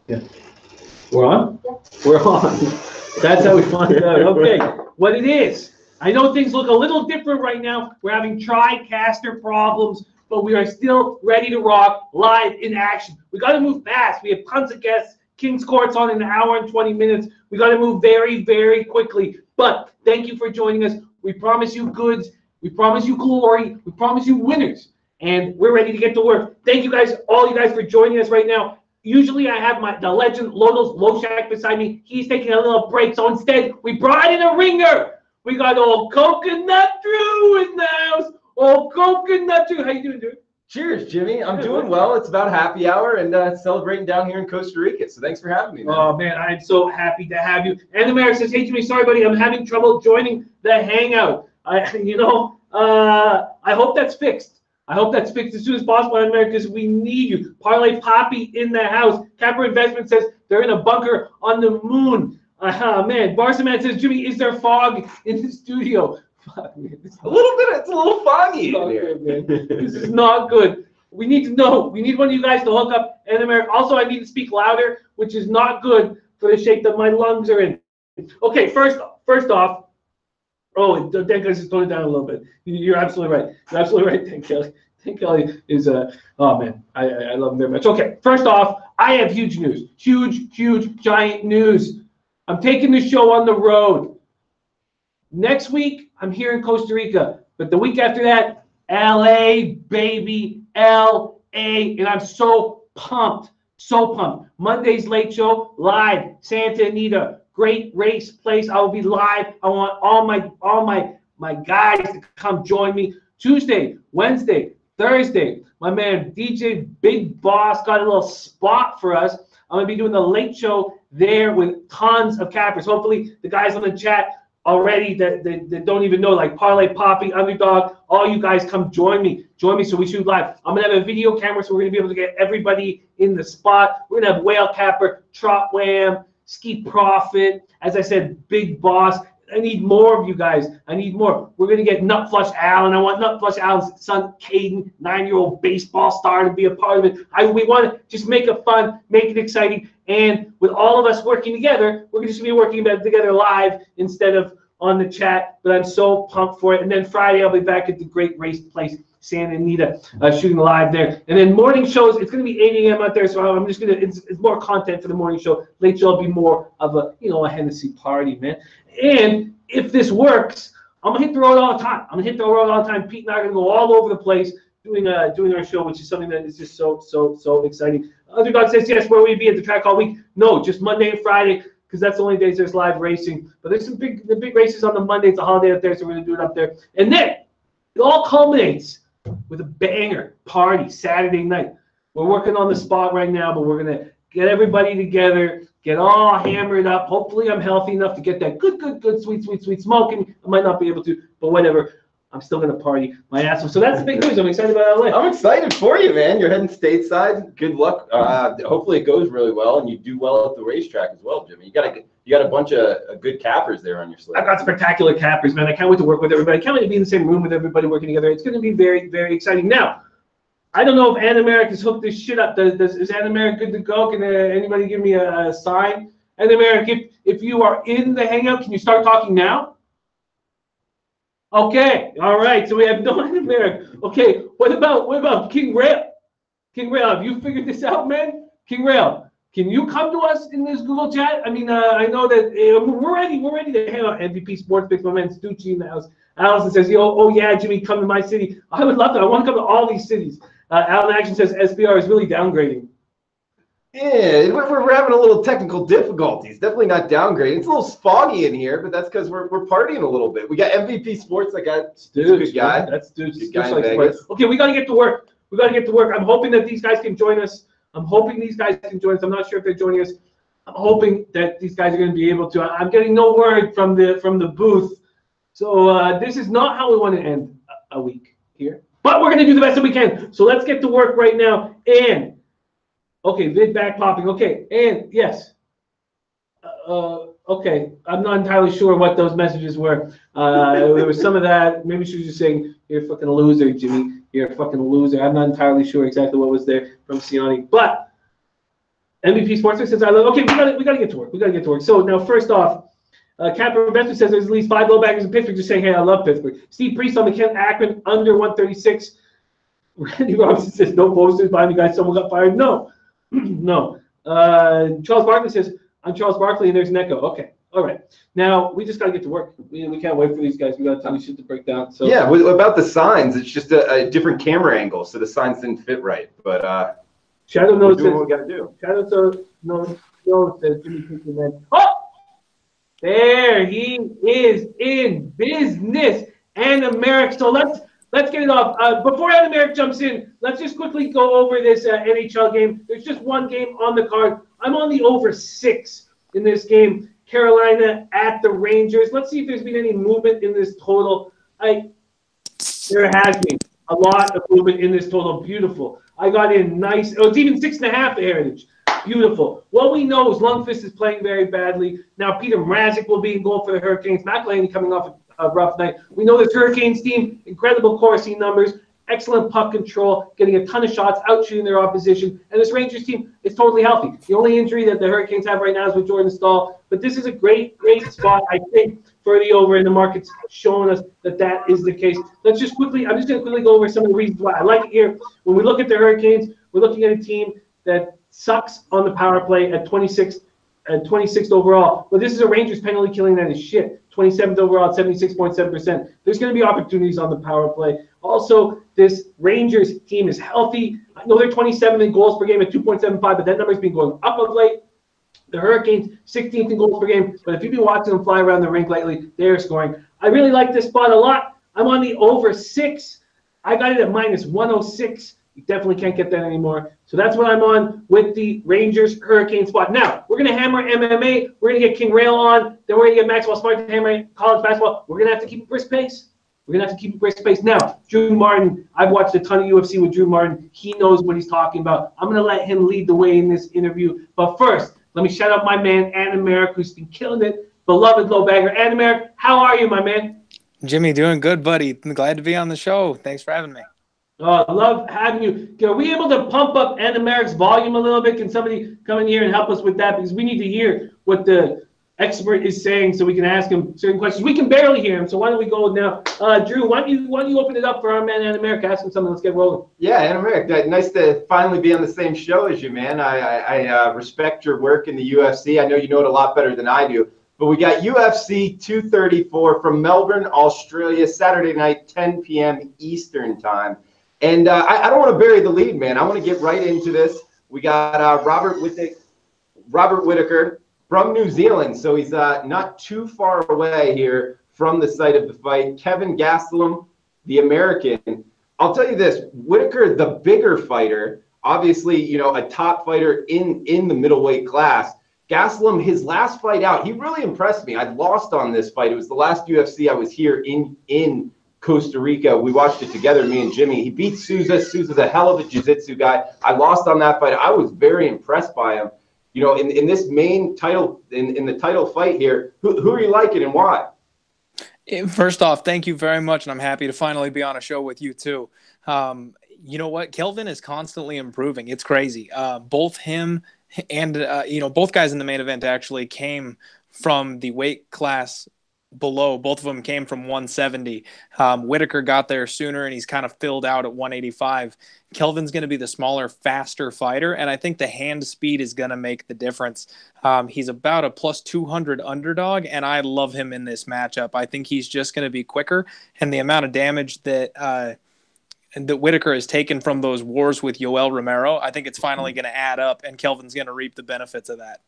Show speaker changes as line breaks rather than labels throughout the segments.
Yeah. We're on? Yeah. We're on. That's how we find out. Okay, what it is. I know things look a little different right now. We're having TriCaster problems, but we are still ready to rock, live in action. We got to move fast. We have tons of guests. King's Court's on in an hour and 20 minutes. We got to move very, very quickly. But thank you for joining us. We promise you goods. We promise you glory. We promise you winners. And we're ready to get to work. Thank you guys, all you guys, for joining us right now. Usually I have the legend Loshak beside me. He's taking a little break. So instead, we brought in a ringer. We got old Coconut Drew in the house. Old Coconut Drew. How you doing, dude?
Cheers, Jimmy. I'm doing well. It's about happy hour and celebrating down here in Costa Rica. So thanks for having me, man.
Oh, man, I'm so happy to have you. And America says, hey, Jimmy, sorry, buddy. I'm having trouble joining the hangout. I hope that's fixed. I hope that's fixed as soon as possible, America, because we need you. Parlay Poppy in the house. Capper Investment says they're in a bunker on the moon. Man. Barsaman says, Jimmy, is there fog in the studio? Fuck, man.
A little bit. It's a little foggy in here.
Good, man. This is not good. We need to know. We need one of you guys to hook up. And America. Also, I need to speak louder, which is not good for the shape that my lungs are in. Okay, first off. Oh, Dan Kelly just tone it down a little bit. You're absolutely right. You're absolutely right, Dan Kelly. Dan Kelly is oh man, I love him very much. Okay, first off, I have huge news. Huge, giant news. I'm taking the show on the road. Next week, I'm here in Costa Rica. But the week after that, LA, baby, LA. And I'm so pumped. Monday's Late Show, live, Santa Anita. Great race place. I will be live. I want all my guys to come join me. Tuesday, Wednesday, Thursday. My man DJ Big Boss got a little spot for us. I'm gonna be doing the Late Show there with tons of cappers. Hopefully the guys on the chat already that don't even know, like Parlay Poppy, Underdog, all you guys come join me so we shoot live. I'm gonna have a video camera, so we're gonna be able to get everybody in the spot. We're gonna have Whale Capper, Trot Wham, Ski Profit, as I said, Big Boss. I need more of you guys. I need more. We're going to get Nut Flush Allen. I want Nut Flush Allen's son, Caden, 9-year-old baseball star, to be a part of it. We want to just make it fun, make it exciting. And with all of us working together, we're just going to be working together live instead of on the chat. But I'm so pumped for it. And then Friday, I'll be back at the great race place, Santa Anita, shooting live there. And then morning shows, it's going to be 8 a.m. out there, so I'm just going to, it's more content for the morning show. Late show will be more of a, a Hennessy party, man. And if this works, I'm going to hit the road all the time. Pete and I are going to go all over the place doing our show, which is something that is just so exciting. Underdog says, yes, where will you be at the track all week? No, just Monday and Friday, because that's the only days there's live racing. But there's the big races on the Monday. It's a holiday up there, so we're going to do it up there. And then it all culminates with a banger party Saturday night. We're working on the spot right now, but we're going to get everybody together, get all hammered up. Hopefully I'm healthy enough to get that good, sweet smoking. I might not be able to, but whatever. I'm still going to party my ass off. So that's the big news. I'm excited about LA.
I'm excited for you, man. You're heading stateside. Good luck. Hopefully it goes really well, and you do well at the racetrack as well, Jimmy. You got a bunch of good cappers there on your slate.
I've got spectacular cappers, man. I can't wait to work with everybody. I can't wait to be in the same room with everybody working together. It's going to be very, very exciting. Now, I don't know if Ann America's hooked this shit up. Is Ann America good to go? Can anybody give me a sign? Ann America, if you are in the hangout, can you start talking now? Okay, all right. So we have no Ann America. Okay, what about King Rail? King Rail, have you figured this out, man? King Rail, can you come to us in this Google chat? I mean, I know that we're ready to hang out. MVP Sports Picks, my man Stucci in the house. Allison says, oh yeah, Jimmy, come to my city. I would love to. I want to come to all these cities. Alan Action says SBR is really downgrading.
Yeah, we're having a little technical difficulties. Definitely not downgrading. It's a little foggy in here, but that's because we're partying a little bit. We got MVP Sports. I got Stooge, good guy.
That's Stooge.
Good guy in Vegas.
Okay, we got to get to work. I'm hoping that these guys can join us. I'm not sure if they're joining us. I'm hoping that these guys are going to be able to. I'm getting no word from the booth. So this is not how we want to end a week here. But we're going to do the best that we can. So let's get to work right now. And okay, vid back popping. Okay, and yes. Okay, I'm not entirely sure what those messages were. There was some of that. Maybe she was just saying, "You're a fucking loser, Jimmy. You're a fucking loser." I'm not entirely sure exactly what was there from Siani. But MVP Sportsbook says, okay, we gotta get to work. We gotta get to work. So now, first off, Captain Investor says there's at least 5 low baggers in Pittsburgh just saying, hey, I love Pittsburgh. Steve Priest on the Kent Akron under 136. Randy Robinson says, no posters behind the guy, someone got fired. No, no. Charles Barkley says, I'm Charles Barkley and there's an echo. Okay, all right. Now, we just got to get to work. We can't wait for these guys. We got a ton of shit to break down. So
yeah, about the signs, it's just a different camera angle, so the signs didn't fit right. But
Shadow knows
what we got to do.
Shadow knows that Jimmy Pinky man. Oh! There he is in business. And America. So let's get it off. Before America jumps in, let's just quickly go over this NHL game. There's just one game on the card. I'm on the over 6 in this game. Carolina at the Rangers. Let's see if there's been any movement in this total. There has been a lot of movement in this total. Beautiful. I got in nice. Oh, it's even 6.5 the Heritage. Beautiful. What we know is Lundqvist is playing very badly. Now Peter Mrazek will be in goal for the Hurricanes. McElhinney coming off a rough night. We know this Hurricanes team, incredible Corsi numbers, excellent puck control, getting a ton of shots, out shooting their opposition. And this Rangers team is totally healthy. The only injury that the Hurricanes have right now is with Jordan Staal. But this is a great spot, I think, for the over, and the market's showing us that is the case. I'm just going to quickly go over some of the reasons why I like it here. When we look at the Hurricanes, we're looking at a team that sucks on the power play at 26th overall. But this is a Rangers penalty killing that is shit. 27th overall at 76.7%. There's going to be opportunities on the power play. Also, this Rangers team is healthy. I know they're 27 in goals per game at 2.75, but that number's been going up of late. The Hurricanes, 16th in goals per game. But if you've been watching them fly around the rink lately, they're scoring. I really like this spot a lot. I'm on the over 6. I got it at minus 106. You definitely can't get that anymore. So that's what I'm on with the Rangers Hurricane spot. Now, we're going to hammer MMA. We're going to get King Rail on. Then we're going to get Maxwell Smart to hammer college basketball. We're going to have to keep a brisk pace. Now, Drew Martin, I've watched a ton of UFC with Drew Martin. He knows what he's talking about. I'm going to let him lead the way in this interview. But first, let me shout out my man, Anna Merrick, who's been killing it. Beloved low bagger. Anna Merrick, how are you, my man?
Jimmy, doing good, buddy. I'm glad to be on the show. Thanks for having me.
Oh, I love having you. Are we able to pump up Anna Merrick's volume a little bit? Can somebody come in here and help us with that? Because we need to hear what the expert is saying so we can ask him certain questions. We can barely hear him, so why don't we go now? Drew, why don't you open it up for our man Anna Merrick? Ask him something. Let's get rolling.
Yeah, Anna Merrick, nice to finally be on the same show as you, man. I respect your work in the UFC. I know you know it a lot better than I do. But we got UFC 234 from Melbourne, Australia, Saturday night, 10 p.m. Eastern time. And I don't want to bury the lead, man. I want to get right into this. We got Robert Whittaker from New Zealand, so he's not too far away here from the site of the fight. Kevin Gastelum, the American. I'll tell you this, Whittaker, the bigger fighter, obviously, you know, a top fighter in the middleweight class. Gastelum, his last fight out, he really impressed me. I lost on this fight. It was the last UFC I was here in Costa Rica. We watched it together, me and Jimmy. He beat Souza. Souza's a hell of a jiu-jitsu guy. I lost on that fight. I was very impressed by him. You know, in this main title, in the title fight here, who are you liking and why?
First off, thank you very much, and I'm happy to finally be on a show with you too. You know what? Kelvin is constantly improving. It's crazy. Both him and, both guys in the main event actually came from the weight class below. Both of them came from 170. Whittaker got there sooner, and he's kind of filled out at 185. Kelvin's going to be the smaller, faster fighter, and I think the hand speed is going to make the difference. He's about a plus 200 underdog, and I love him in this matchup. I think he's just going to be quicker, and the amount of damage that Whittaker has taken from those wars with Yoel Romero, I think it's finally going to add up, and Kelvin's going to reap the benefits of that.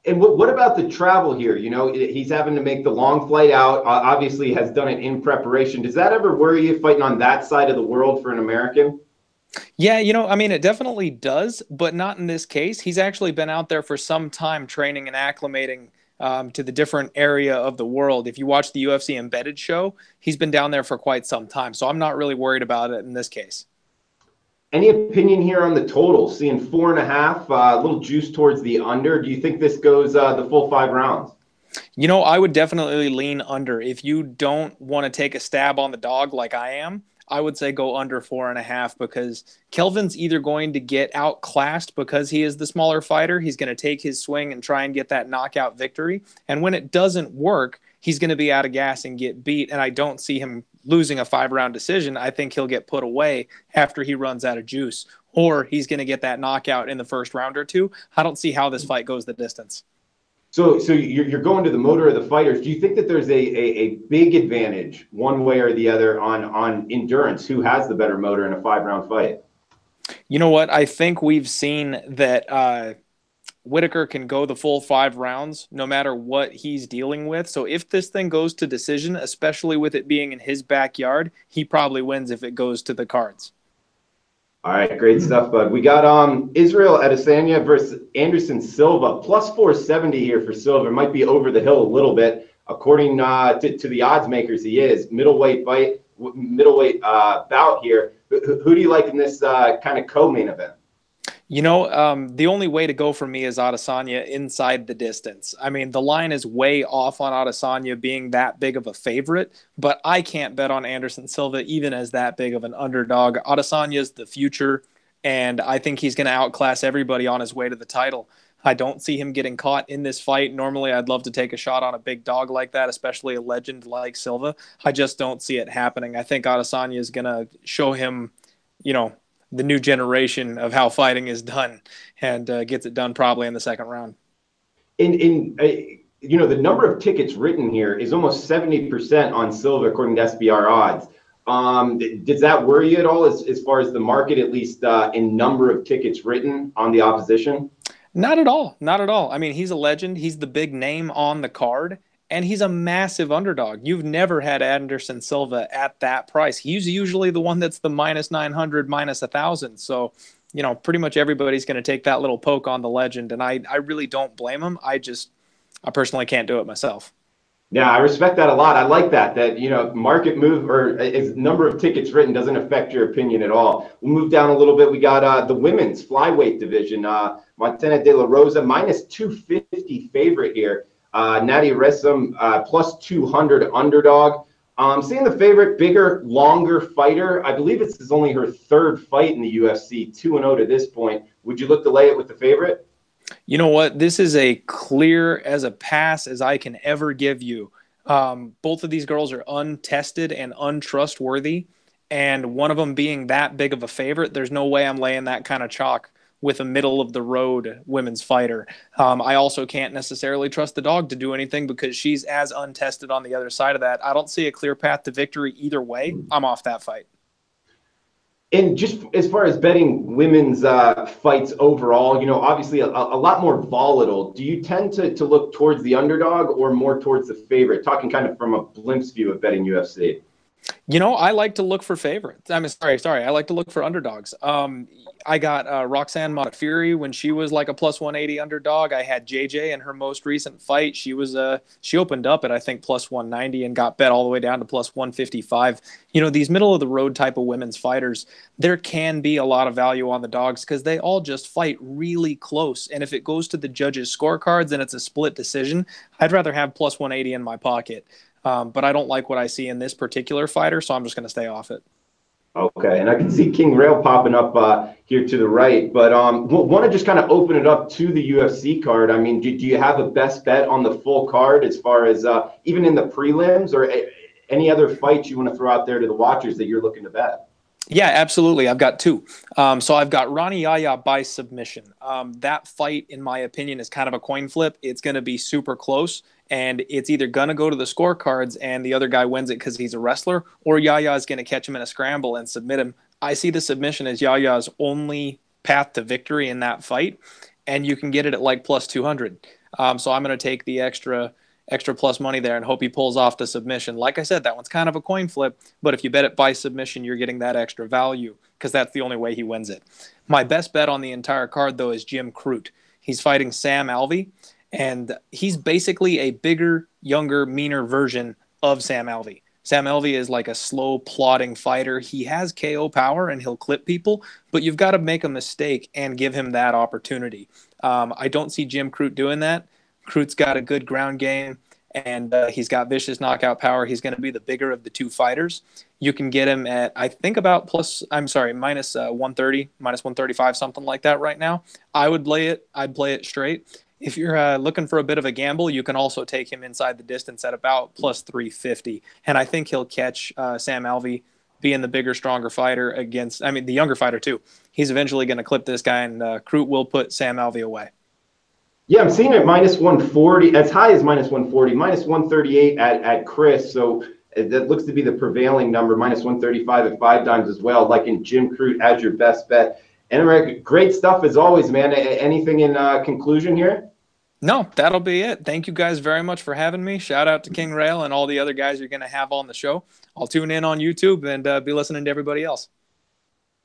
And what about the travel here? You know, he's having to make the long flight out. Obviously, has done it in preparation. Does that ever worry you fighting on that side of the world for an American?
Yeah, it definitely does, but not in this case. He's actually been out there for some time training and acclimating to the different area of the world. If you watch the UFC Embedded show, he's been down there for quite some time. So I'm not really worried about it in this case.
Any opinion here on the total? Seeing 4.5, a little juice towards the under. Do you think this goes the full 5 rounds?
I would definitely lean under. If you don't want to take a stab on the dog like I am, I would say go under 4.5 because Kelvin's either going to get outclassed because he is the smaller fighter. He's going to take his swing and try and get that knockout victory. And when it doesn't work, he's going to be out of gas and get beat. And I don't see him losing a 5-round decision. I think he'll get put away after he runs out of juice, or he's going to get that knockout in the first round or two. I don't see how this fight goes the distance.
So you're going to the motor of the fighters. Do you think that there's a big advantage one way or the other on endurance? Who has the better motor in a 5-round fight?
You know what? I think we've seen that Whitaker can go the full 5 rounds no matter what he's dealing with. So if this thing goes to decision, especially with it being in his backyard, he probably wins if it goes to the cards.
All right, great stuff, bud. We got Israel Adesanya versus Anderson Silva, plus 470 here for Silva. Might be over the hill a little bit. According to the odds makers, he is. Middleweight bout here. Who do you like in this kind of co-main event?
You know, the only way to go for me is Adesanya inside the distance. I mean, the line is way off on Adesanya being that big of a favorite, but I can't bet on Anderson Silva even as that big of an underdog. Adesanya's the future, and I think he's going to outclass everybody on his way to the title. I don't see him getting caught in this fight. Normally, I'd love to take a shot on a big dog like that, especially a legend like Silva. I just don't see it happening. I think Adesanya is going to show him, the new generation of how fighting is done, and gets it done probably in the second round.
The number of tickets written here is almost 70% on Silva according to SBR odds. Does that worry you at all as far as the market, at least in number of tickets written on the opposition?
Not at all. Not at all. I mean, he's a legend. He's the big name on the card, and he's a massive underdog. You've never had Anderson Silva at that price. He's usually the one that's the minus 900, minus 1,000. So, pretty much everybody's going to take that little poke on the legend, and I really don't blame him. I personally can't do it myself.
Yeah, I respect that a lot. I like that market move or number of tickets written doesn't affect your opinion at all. We'll move down a little bit. We got the women's flyweight division. Montana De La Rosa, minus 250 favorite here. Nadia Resum, plus 200 underdog. Seeing the favorite, bigger, longer fighter. I believe this is only her 3rd fight in the UFC, 2-0 to this point. Would you look to lay it with the favorite?
You know what? This is a clear as a pass as I can ever give you. Both of these girls are untested and untrustworthy, and one of them being that big of a favorite, there's no way I'm laying that kind of chalk with a middle-of-the-road women's fighter. I also can't necessarily trust the dog to do anything because she's as untested on the other side of that. I don't see a clear path to victory either way. I'm off that fight.
And just as far as betting women's fights overall, obviously a lot more volatile. Do you tend to look towards the underdog or more towards the favorite? Talking kind of from a glimpse view of betting UFC.
I like to look for favorites. I like to look for underdogs. I got Roxanne Modafferi when she was like a plus 180 underdog. I had JJ in her most recent fight. She opened up at, I think, plus 190 and got bet all the way down to plus 155. These middle of the road type of women's fighters, there can be a lot of value on the dogs because they all just fight really close. And if it goes to the judges' scorecards and it's a split decision, I'd rather have plus 180 in my pocket. But I don't like what I see in this particular fighter, so I'm just going to stay off it.
Okay, and I can see King Rail popping up here to the right, but want to just kind of open it up to the UFC card. I mean, do you have a best bet on the full card as far as even in the prelims or any other fights you want to throw out there to the watchers that you're looking to bet?
Yeah, absolutely. I've got 2. So I've got Ronnie Yaya by submission. That fight, in my opinion, is kind of a coin flip. It's going to be super close, and it's either going to go to the scorecards and the other guy wins it because he's a wrestler, or Yaya is going to catch him in a scramble and submit him. I see the submission as Yaya's only path to victory in that fight, and you can get it at like plus 200. So I'm going to take the extra plus money there and hope he pulls off the submission. Like I said, that one's kind of a coin flip, but if you bet it by submission, you're getting that extra value because that's the only way he wins it. My best bet on the entire card, though, is Jim Crute. He's fighting Sam Alvey, and he's basically a bigger, younger, meaner version of Sam Alvey. Sam Alvey is like a slow, plodding fighter. He has KO power and he'll clip people, but you've got to make a mistake and give him that opportunity. I don't see Jim Crute doing that. Crute's got a good ground game, and he's got vicious knockout power. He's going to be the bigger of the two fighters. You can get him at, I think, about minus 130, minus 135, something like that right now. I would play it. I'd play it straight. If you're looking for a bit of a gamble, you can also take him inside the distance at about plus 350. And I think he'll catch Sam Alvey being the bigger, stronger fighter against, the younger fighter too. He's eventually going to clip this guy, and Crute will put Sam Alvey away.
Yeah, I'm seeing it minus 140, as high as minus 140, minus 138 at Chris. So that looks to be the prevailing number, minus 135 at 5 dimes as well, like in Jim Crute as your best bet. And great stuff as always, man. Anything in conclusion here?
No, that'll be it. Thank you guys very much for having me. Shout out to King Rail and all the other guys you're going to have on the show. I'll tune in on YouTube and be listening to everybody else.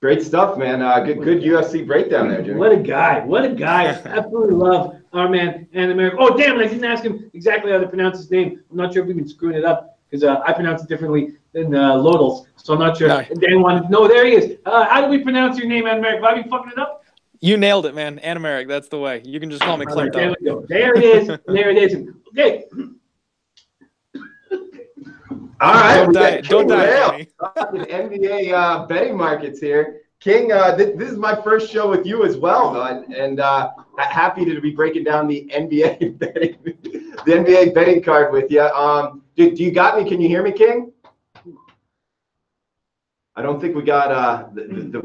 Great stuff, man. Good UFC breakdown there, Jimmy.
What a guy. What a guy. Absolutely love our man, and America. Oh, damn it. I didn't ask him exactly how to pronounce his name. I'm not sure if we've been screwing it up because I pronounce it differently than Lodels. So I'm not sure.
No.
Dan wanted to know. There he is. How do we pronounce your name, and America? Have I been fucking it up?
You nailed it, man. Ann Americ, that's the way. You can just call me Clint.
There we go. There it is. There it is. Okay.
All right.
Don't die.
NBA betting markets here. King, this is my first show with you as well, and happy to be breaking down the NBA betting card with you. Do you got me? Can you hear me, King? I don't think we got the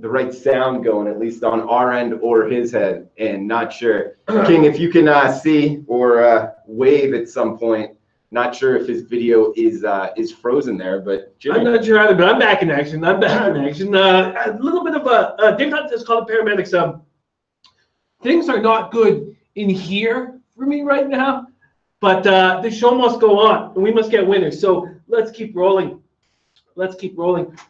right sound going, at least on our end or his head, and not sure. King, if you can see or wave at some point. Not sure if his video is frozen there, but Jimmy.
I'm not sure either, but I'm back in action. A little bit of a Dave Hunt just called the paramedics. Things are not good in here for me right now, but the show must go on, and we must get winners. So let's keep rolling.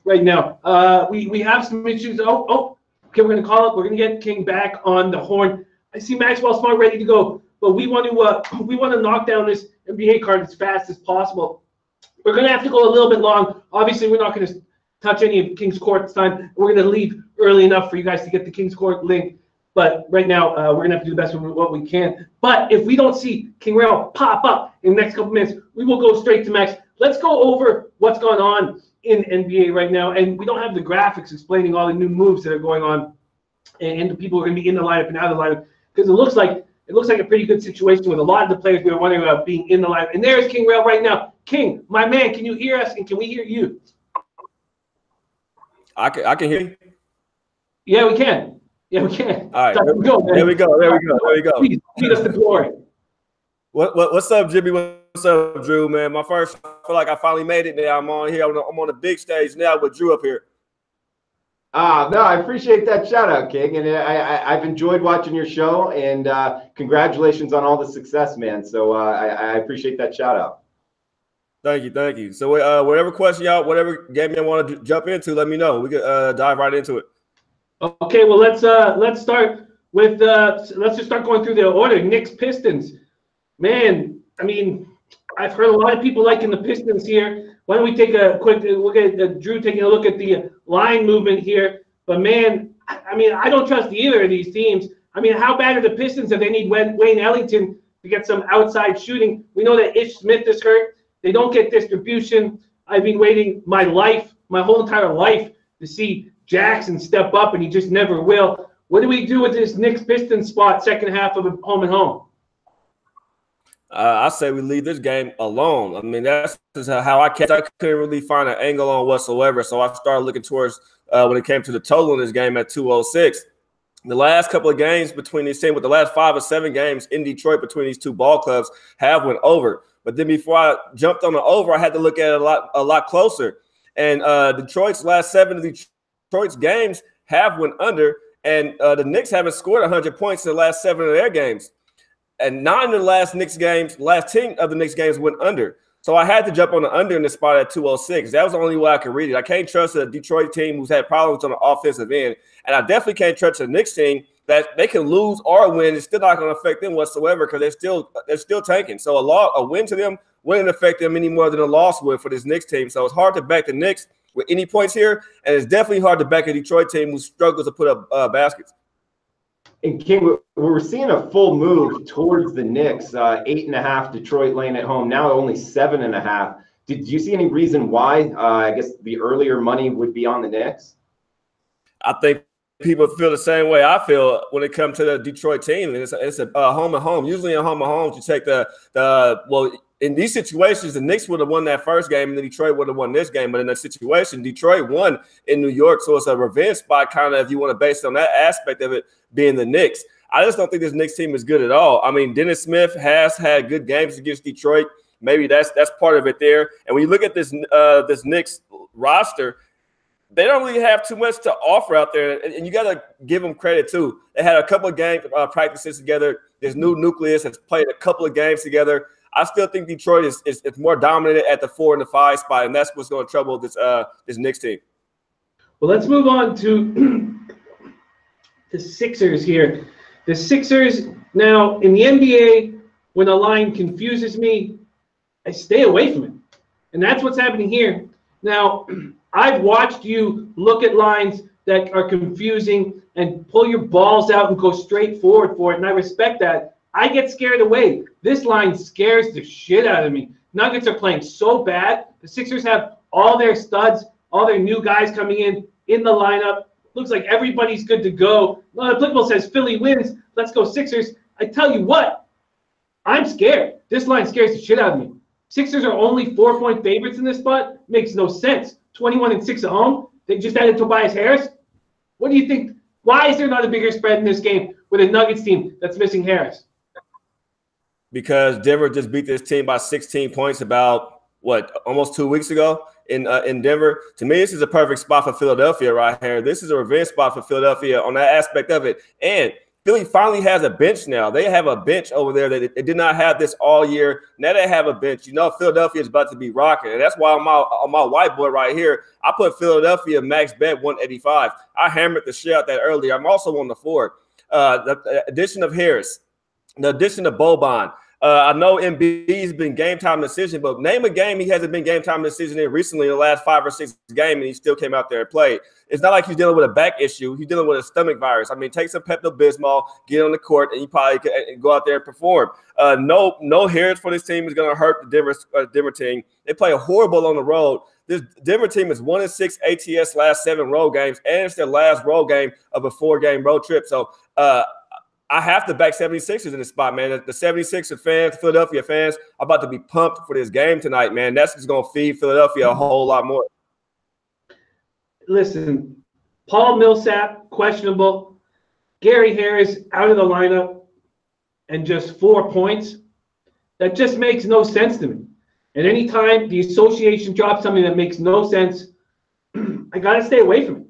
Right now. We have some issues. Okay, we're gonna call it. We're gonna get King back on the horn. I see Maxwell Smart ready to go, but we want to knock down this NBA card as fast as possible. We're gonna have to go a little bit long. Obviously, we're not gonna touch any of King's Court this time. We're gonna leave early enough for you guys to get the King's Court link. But right now, we're gonna have to do the best with what we can. But if we don't see King Rail pop up in the next couple minutes, we will go straight to Max. Let's go over what's going on in NBA right now, and we don't have the graphics explaining all the new moves that are going on, and the people are going to be in the lineup and out of the lineup, because it looks like a pretty good situation with a lot of the players we were wondering about being in the lineup. And there's King Rail right now. King, my man, can you hear us, and can we hear you?
I can hear you.
Yeah, we can.
All right, there we go.
Please lead us to glory.
What's up, Jimmy? What's up, Drew, man? I feel like I finally made it now. I'm on here. I'm on the big stage now with Drew up here.
No, I appreciate that shout out, King. And I've enjoyed watching your show, and congratulations on all the success, man. So I appreciate that shout out.
Thank you. So whatever question y'all, whatever game you want to jump into, let me know. We could dive right into it.
Okay, well let's start with let's just start going through the order. Knicks Pistons. Man, I mean, I've heard a lot of people liking the Pistons here. Why don't we take a quick look at Drew taking a look at the line movement here? But man, I mean, I don't trust either of these teams. I mean, how bad are the Pistons if they need Wayne Ellington to get some outside shooting? We know that Ish Smith is hurt. They don't get distribution. I've been waiting my whole entire life to see Jackson step up, and he just never will. What do we do with this Knicks Pistons spot second half of home and home?
I say we leave this game alone. I mean, that's just how I couldn't really find an angle on whatsoever. So I started looking towards when it came to the total in this game at 206. The last couple of games between these teams, with the last 5 or 7 games in Detroit between these two ball clubs, have went over. But then before I jumped on the over, I had to look at it a lot closer. And Detroit's last 7 of Detroit's games have went under, and the Knicks haven't scored 100 points in the last 7 of their games. And 9 of the last 10 of the Knicks games went under. So I had to jump on the under in the spot at 206. That was the only way I could read it. I can't trust a Detroit team who's had problems on the offensive end. And I definitely can't trust a Knicks team that they can lose or win. It's still not going to affect them whatsoever because they're still tanking. So a win to them wouldn't affect them any more than a loss would for this Knicks team. So it's hard to back the Knicks with any points here. And it's definitely hard to back a Detroit team who struggles to put up baskets.
And King, we're seeing a full move towards the Knicks. 8.5 Detroit laying at home. Now only 7.5. Did you see any reason why? I guess the earlier money would be on the Knicks.
I think people feel the same way I feel when it comes to the Detroit team. It's a home and home. Usually in home and homes, you take well, in these situations, the Knicks would have won that first game, and the Detroit would have won this game. But in that situation, Detroit won in New York, so it's a revenge spot, kind of, if you want to base it on that aspect of it being the Knicks. I just don't think this Knicks team is good at all. I mean, Dennis Smith has had good games against Detroit. Maybe that's part of it there. And when you look at this Knicks roster, they don't really have too much to offer out there, and you got to give them credit too. They had a couple of game practices together. This new nucleus has played a couple of games together. I still think Detroit is more dominant at the 4 and the 5 spot, and that's what's going to trouble this Knicks team.
Well, let's move on to the Sixers here. The Sixers, now in the NBA, when a line confuses me, I stay away from it. And that's what's happening here. Now, I've watched you look at lines that are confusing and pull your balls out and go straight forward for it, and I respect that. I get scared away. This line scares the shit out of me. Nuggets are playing so bad. The Sixers have all their studs, all their new guys coming in the lineup. Looks like everybody's good to go. Applicable says Philly wins. Let's go Sixers. I tell you what, I'm scared. This line scares the shit out of me. Sixers are only 4-point favorites in this spot. Makes no sense. 21-6 at home. They just added Tobias Harris. What do you think? Why is there not a bigger spread in this game with a Nuggets team that's missing Harris?
Because Denver just beat this team by 16 points about, almost 2 weeks ago in Denver. To me, this is a perfect spot for Philadelphia right here. This is a revenge spot for Philadelphia on that aspect of it. And Philly finally has a bench now. They have a bench over there that they did not have this all year. Now they have a bench. You know, Philadelphia is about to be rocking. And that's why on my whiteboard right here, I put Philadelphia max bet 185. I hammered the shit out that earlier. I'm also on the floor. The addition of Harris, the addition of Boban. I know Embiid's been game time decision, but name a game he hasn't been game time decision in recently in the last 5 or 6 games, and he still came out there and played. It's not like he's dealing with a back issue. He's dealing with a stomach virus. I mean, take some Pepto-Bismol, get on the court, and you probably can go out there and perform. No Harris for this team is going to hurt the Denver team. They play horrible on the road. This Denver team is 1-6 ATS last 7 road games, and it's their last road game of a 4-game road trip. So, I have to back 76ers in this spot, man. The 76ers fans, Philadelphia fans, are about to be pumped for this game tonight, man. That's just going to feed Philadelphia a whole lot more.
Listen, Paul Millsap, questionable. Gary Harris out of the lineup and just 4 points. That just makes no sense to me. And anytime the association drops something that makes no sense, I got to stay away from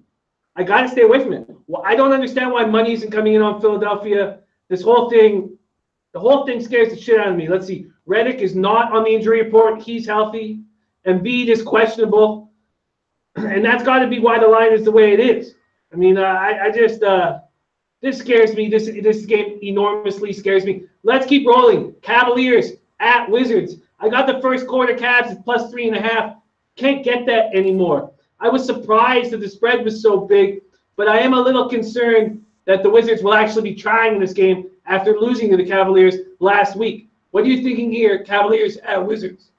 it. Well, I don't understand why money isn't coming in on Philadelphia. The whole thing scares the shit out of me. Let's see. Redick is not on the injury report. He's healthy. Embiid is questionable. And that's got to be why the line is the way it is. I mean, this scares me. This game enormously scares me. Let's keep rolling. Cavaliers at Wizards. I got the first quarter Cavs at plus 3.5. Can't get that anymore. I was surprised that the spread was so big, but I am a little concerned that the Wizards will actually be trying in this game after losing to the Cavaliers last week. What are you thinking here, Cavaliers at Wizards?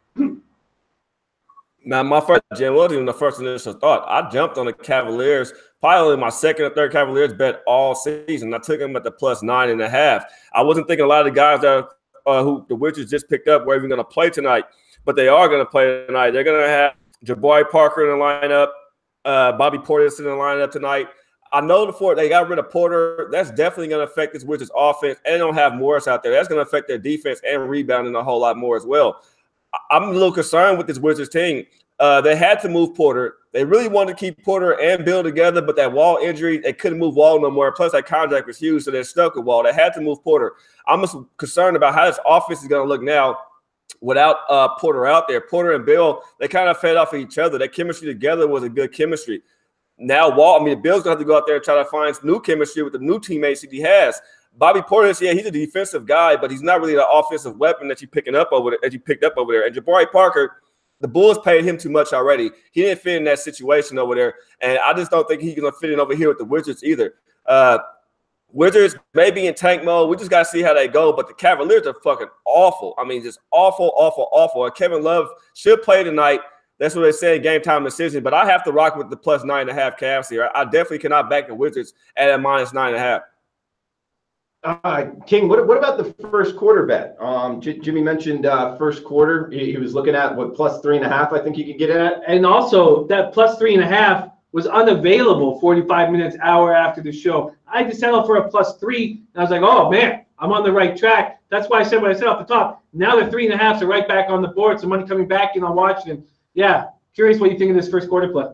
Now, my first, Jim, wasn't even the first initial thought. I jumped on the Cavaliers, probably my second or third Cavaliers bet all season. I took them at the plus 9.5. I wasn't thinking a lot of the guys that who the Wizards just picked up were even going to play tonight, but they are going to play tonight. They're going to have Jabari Parker in the lineup, Bobby Portis in the lineup tonight. I know they got rid of Porter. That's definitely going to affect this Wizards offense, and they don't have Morris out there. That's going to affect their defense and rebounding a whole lot more as well. I'm a little concerned with this Wizards team. They had to move Porter. They really wanted to keep Porter and Bill together, but that Wall injury, they couldn't move Wall no more. Plus, that contract was huge, so they're stuck with Wall. They had to move Porter. I'm just concerned about how this offense is going to look now without Porter out there. Porter and Bill, they kind of fed off of each other. That chemistry together was a good chemistry. Now, Bill's going to have to go out there and try to find new chemistry with the new teammates that he has. Bobby Portis, yeah, he's a defensive guy, but he's not really the offensive weapon that you picked up over there. And Jabari Parker, the Bulls paid him too much already. He didn't fit in that situation over there, and I just don't think he's going to fit in over here with the Wizards either. Wizards maybe in tank mode. We just got to see how they go. But the Cavaliers are fucking awful. I mean, just awful, awful, awful. And Kevin Love should play tonight. That's what they say in game time decision. But I have to rock with the plus 9.5 Cavs here. I definitely cannot back the Wizards at a minus 9.5.
King, what about the first quarter bet? Jimmy mentioned first quarter. He was looking at what plus 3.5. I think you could get it at.
And also that plus 3.5 was unavailable 45 minutes, hour after the show. I had to settle for a plus 3. And I was like, oh man, I'm on the right track. That's why I said what I said off the top. Now the 3.5s are right back on the board. So money coming back in on Washington. Yeah, curious what you think of this first quarter play.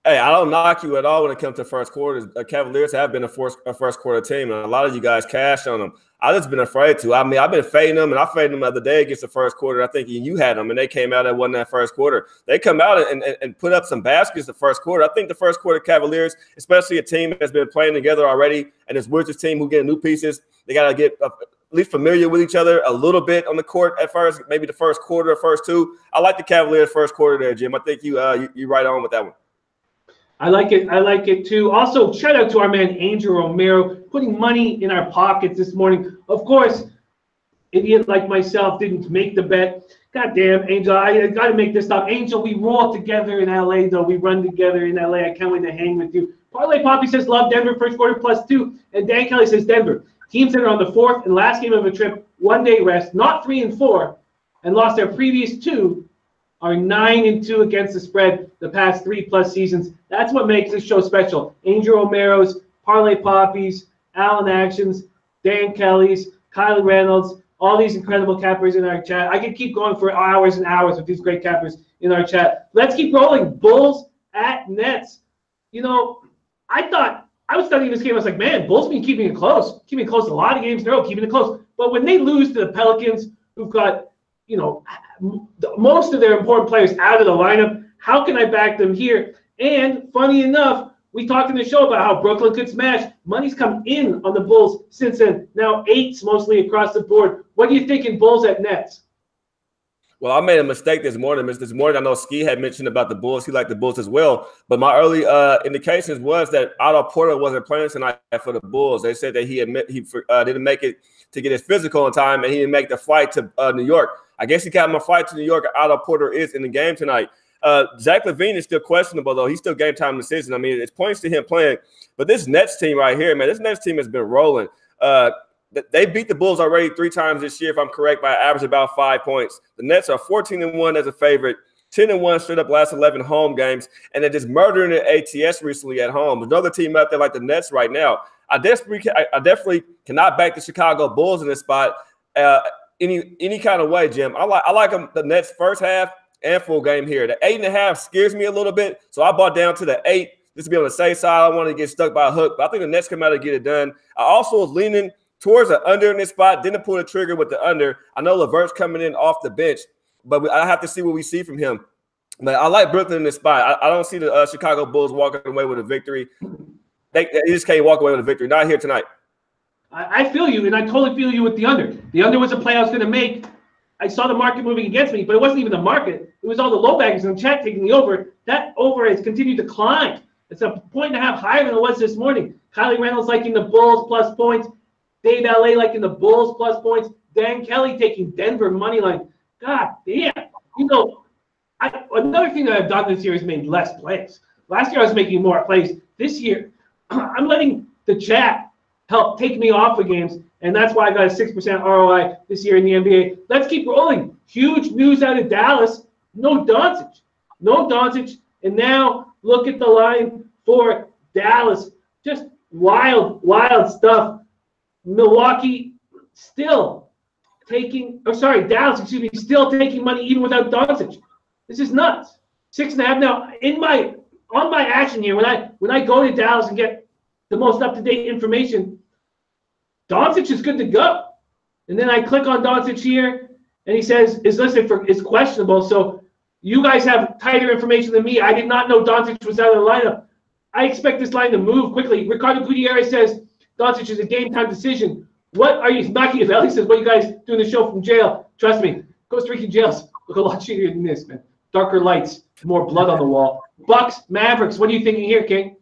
Hey, I don't knock you at all when it comes to first quarters. Cavaliers have been a first quarter team, and a lot of you guys cashed on them. I've just been afraid to. I mean, I've been fading them, and I faded them the other day against the first quarter. I think you had them, and they came out and won that first quarter. They come out and put up some baskets the first quarter. I think the first quarter Cavaliers, especially a team that's been playing together already, and this Wizards team who get new pieces, they got to get at least familiar with each other a little bit on the court at first, maybe the first quarter or first two. I like the Cavaliers first quarter there, Jim. I think you right on with that one.
I like it. I like it too. Also, shout out to our man Angel Romero putting money in our pockets this morning. Of course, idiot like myself didn't make the bet. God damn, Angel, I got to make this stop. Angel, we roll together in LA, though. We run together in LA. I can't wait to hang with you. Parlay Poppy says love Denver first quarter plus 2, and Dan Kelly says Denver. Teams that are on the fourth and last game of a trip, 1 day rest, not 3 and 4, and lost their previous 2. Are 9-2 against the spread the past 3+ seasons. That's what makes this show special. Angel Romero's, Parlay Poppies, Alan Actions, Dan Kelly's, Kylie Reynolds, all these incredible cappers in our chat. I could keep going for hours and hours with these great cappers in our chat. Let's keep rolling. Bulls at Nets. You know, I was studying this game. I was like, man, Bulls been keeping it close. Keeping it close a lot of games in a row, keeping it close. But when they lose to the Pelicans, who've got, you know, most of their important players out of the lineup, how can I back them here? And funny enough, we talked in the show about how Brooklyn could smash. Money's come in on the Bulls since then. Now 8s mostly across the board. What do you think in Bulls at Nets?
Well, I made a mistake this morning. This morning, I know Ski had mentioned about the Bulls. He liked the Bulls as well. But my early indications was that Otto Porter wasn't playing tonight for the Bulls. They said that he didn't make it to get his physical in time, and he didn't make the flight to New York. I guess he got him a flight to New York. Otto Porter is in the game tonight. Zach LaVine is still questionable, though. He's still game time decision. I mean, it points to him playing. But this Nets team right here, man, this Nets team has been rolling. They beat the Bulls already 3 times this year, if I'm correct, by average about 5 points. The Nets are 14-1 as a favorite, 10-1 straight up last 11 home games, and they're just murdering the ATS recently at home. There's another team out there like the Nets right now. I definitely cannot back the Chicago Bulls in this spot any kind of way, Jim. I like them, the Nets first half and full game here. The 8.5 scares me a little bit, so I bought down to the 8 just to be on the safe side. I don't want to get stuck by a hook, but I think the Nets come out and get it done. I also was leaning towards the under in this spot, didn't pull the trigger with the under. I know LeVert's coming in off the bench, but I have to see what we see from him. But I like Brooklyn in this spot. I don't see the Chicago Bulls walking away with a victory. They just can't walk away with a victory. Not here tonight.
I feel you, and I totally feel you with the under. The under was a play I was going to make. I saw the market moving against me, but it wasn't even the market. It was all the low baggers in the chat taking the over. That over has continued to climb. It's 1.5 points higher than it was this morning. Kylie Reynolds liking the Bulls plus points. Dave LA liking the Bulls plus points. Dan Kelly taking Denver money line. God damn. You know, another thing that I've done this year is made less plays. Last year I was making more plays. This year, I'm letting the chat help take me off of games, and that's why I got a 6% ROI this year in the NBA. Let's keep rolling. Huge news out of Dallas. No Doncic. No Doncic. And now look at the line for Dallas. Just wild, wild stuff. Milwaukee still taking – Dallas, excuse me, still taking money even without Doncic. This is nuts. 6.5 now. On my action here, when I go to Dallas and get the most up-to-date information, Doncic is good to go. And then I click on Doncic here, and he says is questionable. So you guys have tighter information than me. I did not know Doncic was out of the lineup. I expect this line to move quickly. Ricardo Gutierrez says Doncic is a game-time decision. What are you – Machiavelli says, what are you guys doing the show from jail? Trust me, Costa Rican jails look a lot shittier than this, man. Darker lights, more blood on the wall. Bucks, Mavericks, what are you thinking here, King?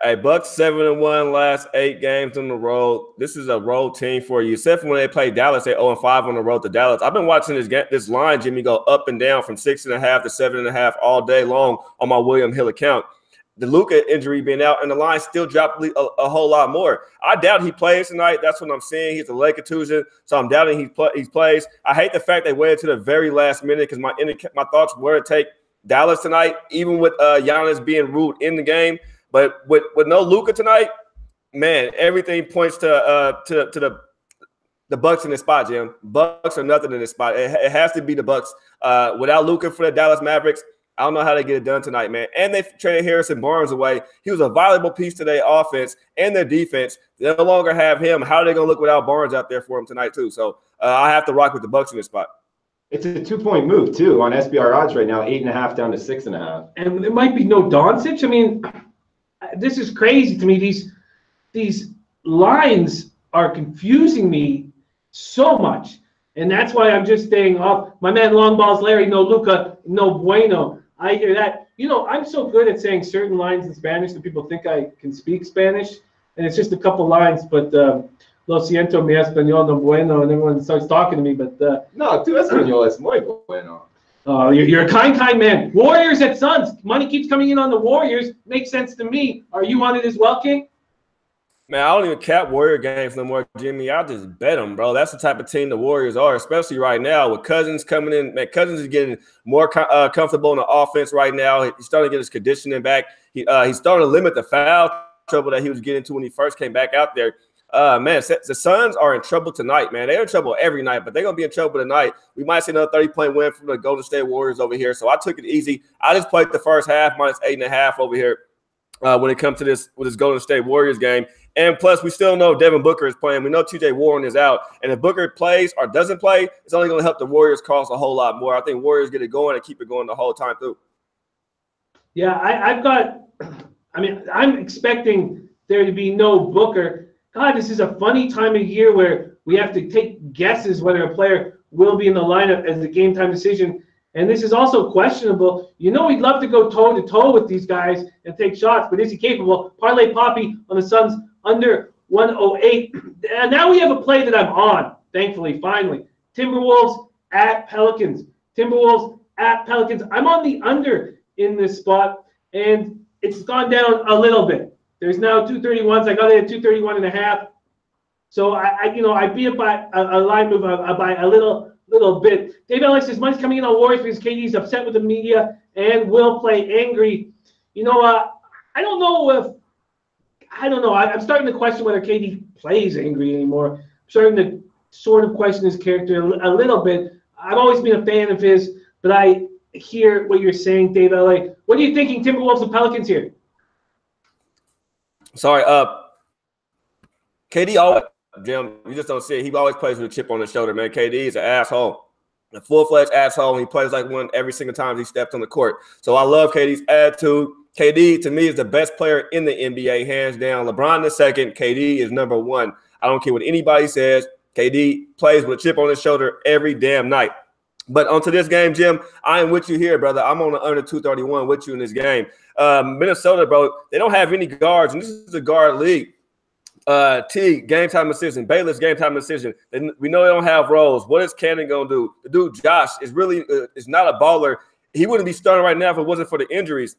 Hey, Bucks 7-1 last 8 games on the road. This is a road team for you. Except for when they play Dallas, they 0-5 on the road to Dallas. I've been watching this line, Jimmy, go up and down from 6.5 to 7.5 all day long on my William Hill account. The Luka injury being out, and the line still dropped a whole lot more. I doubt he plays tonight. That's what I'm seeing. He's a leg contusion, so I'm doubting he plays. I hate the fact they waited to the very last minute because my thoughts were to take Dallas tonight, even with Giannis being ruled in the game. But with no Luka tonight, man, everything points to the Bucks in this spot, Jim. Bucks are nothing in this spot. It has to be the Bucks. Without Luka for the Dallas Mavericks, I don't know how they get it done tonight, man. And they traded Harrison Barnes away. He was a valuable piece to their offense and their defense. They no longer have him. How are they going to look without Barnes out there for him tonight, too? So I have to rock with the Bucks in this spot.
It's a 2-point move, too, on SBR odds right now, 8.5 down to 6.5.
And there might be no Doncic. I mean, this is crazy to me. These lines are confusing me so much. And that's why I'm just staying off. My man Long Balls Larry, no Luka, no bueno. I hear that. You know, I'm so good at saying certain lines in Spanish that people think I can speak Spanish. And it's just a couple lines, but lo siento, mi español no bueno, and everyone starts talking to me. But
no, tu español es muy bueno.
You're a kind man. Warriors at Suns. Money keeps coming in on the Warriors. Makes sense to me. Are you on it as well, King?
Man, I don't even cap Warrior games no more, Jimmy. I just bet them, bro. That's the type of team the Warriors are, especially right now with Cousins coming in. Man, Cousins is getting more comfortable in the offense right now. He's starting to get his conditioning back. He's starting to limit the foul trouble that he was getting to when he first came back out there. Man, the Suns are in trouble tonight, man. They're in trouble every night, but they're going to be in trouble tonight. We might see another 30-point win from the Golden State Warriors over here. So I took it easy. I just played the first half minus 8.5 over here when it comes to this Golden State Warriors game. And plus, we still know Devin Booker is playing. We know TJ Warren is out. And if Booker plays or doesn't play, it's only going to help the Warriors cost a whole lot more. I think Warriors get it going and keep it going the whole time through.
Yeah, I'm expecting there to be no Booker. God, this is a funny time of year where we have to take guesses whether a player will be in the lineup as a game time decision. And this is also questionable. You know, we'd love to go toe-to-toe with these guys and take shots, but is he capable? Parlay Poppy on the Suns under 108. And now we have a play that I'm on, thankfully, finally. Timberwolves at Pelicans. Timberwolves at Pelicans. I'm on the under in this spot, and it's gone down a little bit. There's now 231s. I got it at 231.5. So I beat it by a line move by a little bit. Dave Ellis says money's coming in on Warriors because KD's upset with the media and will play angry. You know, I don't know. I'm starting to question whether KD plays angry anymore. I'm starting to sort of question his character a little bit. I've always been a fan of his, but I hear what you're saying, Dave LA. What are you thinking, Timberwolves and Pelicans here?
Sorry, KD always, Jim, you just don't see it. He always plays with a chip on his shoulder, man. KD is an asshole, a full-fledged asshole, and he plays like one every single time he steps on the court. So I love KD's attitude. KD, to me, is the best player in the NBA, hands down. LeBron is second. KD is number one. I don't care what anybody says. KD plays with a chip on his shoulder every damn night. But onto this game, Jim, I am with you here, brother. I'm on the under 231 with you in this game. Minnesota, bro, they don't have any guards, and this is a guard league. T, game time decision. Bayless, game time decision. And we know they don't have roles. What is Cannon going to do? The dude, Josh, is really is not a baller. He wouldn't be starting right now if it wasn't for the injuries.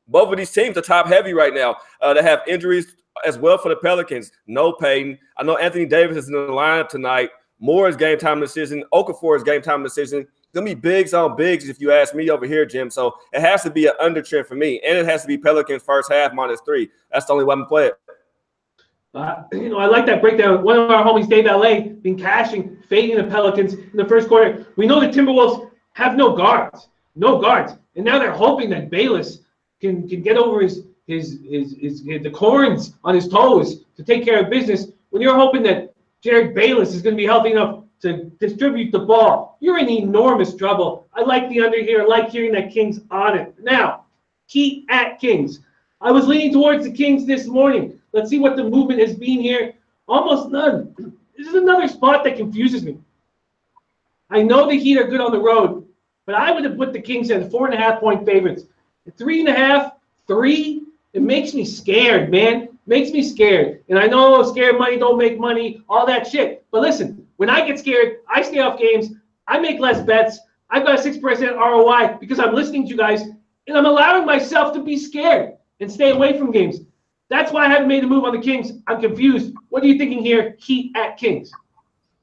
Both of these teams are top heavy right now. They have injuries as well for the Pelicans. No Payton. I know Anthony Davis is in the lineup tonight. Moore is game time decision. Okafor is game time decision. Going to be bigs on bigs if you ask me over here, Jim. So it has to be an under trend for me. And it has to be Pelicans first half -3. That's the only way I'm going to play it.
I like that breakdown. One of our homies, Dave LA, been cashing, fading the Pelicans in the first quarter. We know the Timberwolves have no guards, and now they're hoping that Bayless can get over the corns on his toes to take care of business. When you're hoping that Jared Bayless is going to be healthy enough to distribute the ball, you're in enormous trouble. I like the under here. I like hearing that Kings on it. Now, Heat at Kings. I was leaning towards the Kings this morning. Let's see what the movement has been here. Almost none. This is another spot that confuses me. I know the Heat are good on the road, but I would have put the Kings as 4.5-point favorites. At 3.5, 3, It makes me scared, man. Makes me scared. And I know scared money don't make money, all that shit. But listen, when I get scared, I stay off games. I make less bets. I've got a 6% ROI because I'm listening to you guys, and I'm allowing myself to be scared and stay away from games. That's why I haven't made a move on the Kings. I'm confused. What are you thinking here? Heat at Kings.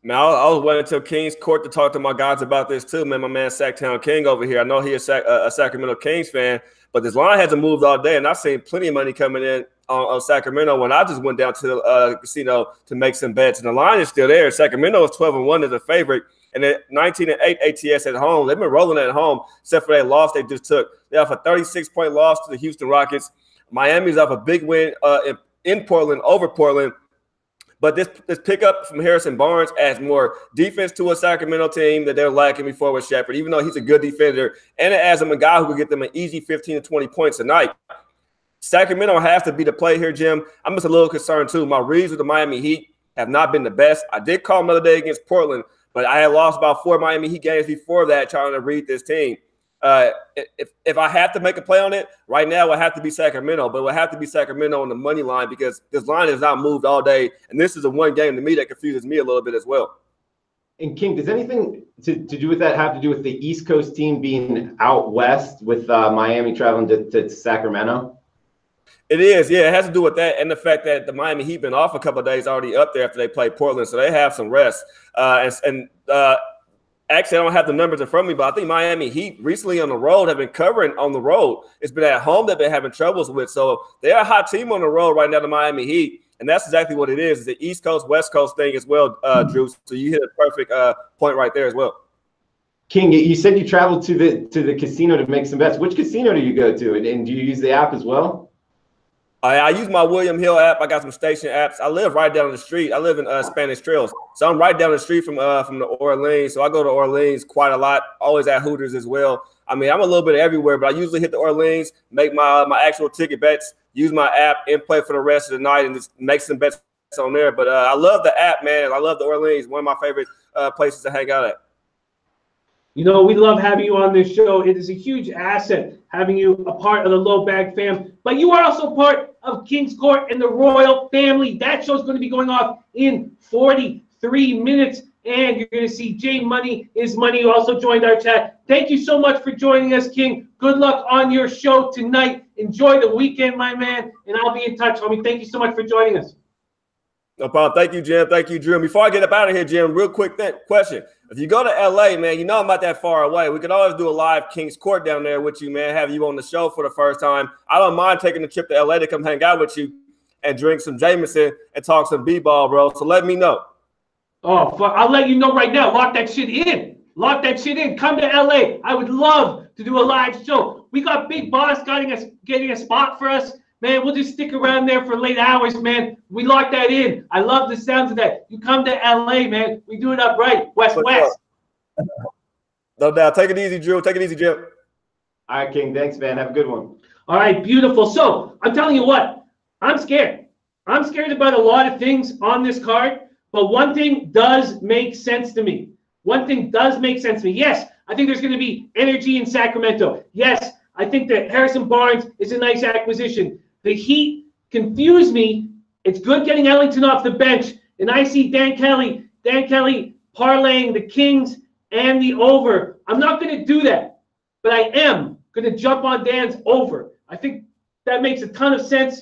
Man, I was waiting until Kings Court to talk to my guys about this too, man. My man Sacktown King over here. I know he's a Sacramento Kings fan, but this line hasn't moved all day, and I've seen plenty of money coming in on Sacramento when I just went down to the casino to make some bets, and the line is still there. Sacramento is 12-1 as a favorite, and at 19-8 ATS at home. They've been rolling at home, except for that loss they just took. They have a 36-point loss to the Houston Rockets. Miami's off a big win in Portland over Portland. But this pickup from Harrison Barnes adds more defense to a Sacramento team that they're lacking before with Shepard, even though he's a good defender. And it adds him a guy who could get them an easy 15 to 20 points a night. Sacramento has to be the play here, Jim. I'm just a little concerned, too. My reads with the Miami Heat have not been the best. I did call them the other day against Portland, but I had lost about 4 Miami Heat games before that trying to read this team. If I have to make a play on it, right now it would have to be Sacramento, but it would have to be Sacramento on the money line because this line has not moved all day, and this is a one game to me that confuses me a little bit as well.
And King, does anything to do with that have to do with the East Coast team being out west with Miami traveling to Sacramento?
It is, yeah. It has to do with that and the fact that the Miami Heat been off a couple of days already up there after they played Portland, so they have some rest. Actually, I don't have the numbers in front of me, but I think Miami Heat recently on the road have been covering on the road. It's been at home they've been having troubles with. So they're a hot team on the road right now, the Miami Heat. And that's exactly what it is. It's the East Coast, West Coast thing as well, Drew. So you hit a perfect point right there as well.
King, you said you traveled to the casino to make some bets. Which casino do you go to? And do you use the app as well?
I use my William Hill app. I got some station apps. I live right down the street. I live in Spanish Trails. So I'm right down the street from the Orleans. So I go to Orleans quite a lot, always at Hooters as well. I mean, I'm a little bit everywhere, but I usually hit the Orleans, make my actual ticket bets, use my app, and play for the rest of the night and just make some bets on there. But I love the app, man. I love the Orleans. One of my favorite places to hang out at.
You know, we love having you on this show. It is a huge asset having you a part of the Lobag fam. But you are also part of King's Court and the Royal family. That show is going to be going off in 43 minutes. And you're going to see Jay Money is Money, who also joined our chat. Thank you so much for joining us, King. Good luck on your show tonight. Enjoy the weekend, my man. And I'll be in touch, homie. Thank you so much for joining us.
No problem. Thank you, Jim. Thank you, Drew. And before I get up out of here, Jim, real quick question. If you go to LA, man, you know I'm not that far away. We could always do a live King's Court down there with you, man, have you on the show for the first time. I don't mind taking a trip to LA to come hang out with you and drink some Jameson and talk some B-ball, bro. So let me know. Oh,
fuck. I'll let you know right now. Lock that shit in. Lock that shit in. Come to LA. I would love to do a live show. We got Big Boss getting a spot for us. Man, we'll just stick around there for late hours, man. We lock that in. I love the sounds of that. You come to LA, man. We do it up right. West.
No doubt. Take it easy, Drew. Take it easy, Jim.
All right, King. Thanks, man. Have a good one.
All right, beautiful. So I'm telling you what, I'm scared. I'm scared about a lot of things on this card, but one thing does make sense to me. One thing does make sense to me. Yes, I think there's going to be energy in Sacramento. Yes, I think that Harrison Barnes is a nice acquisition. The Heat confuse me. It's good getting Ellington off the bench. And I see Dan Kelly parlaying the Kings and the over. I'm not going to do that, but I am going to jump on Dan's over. I think that makes a ton of sense.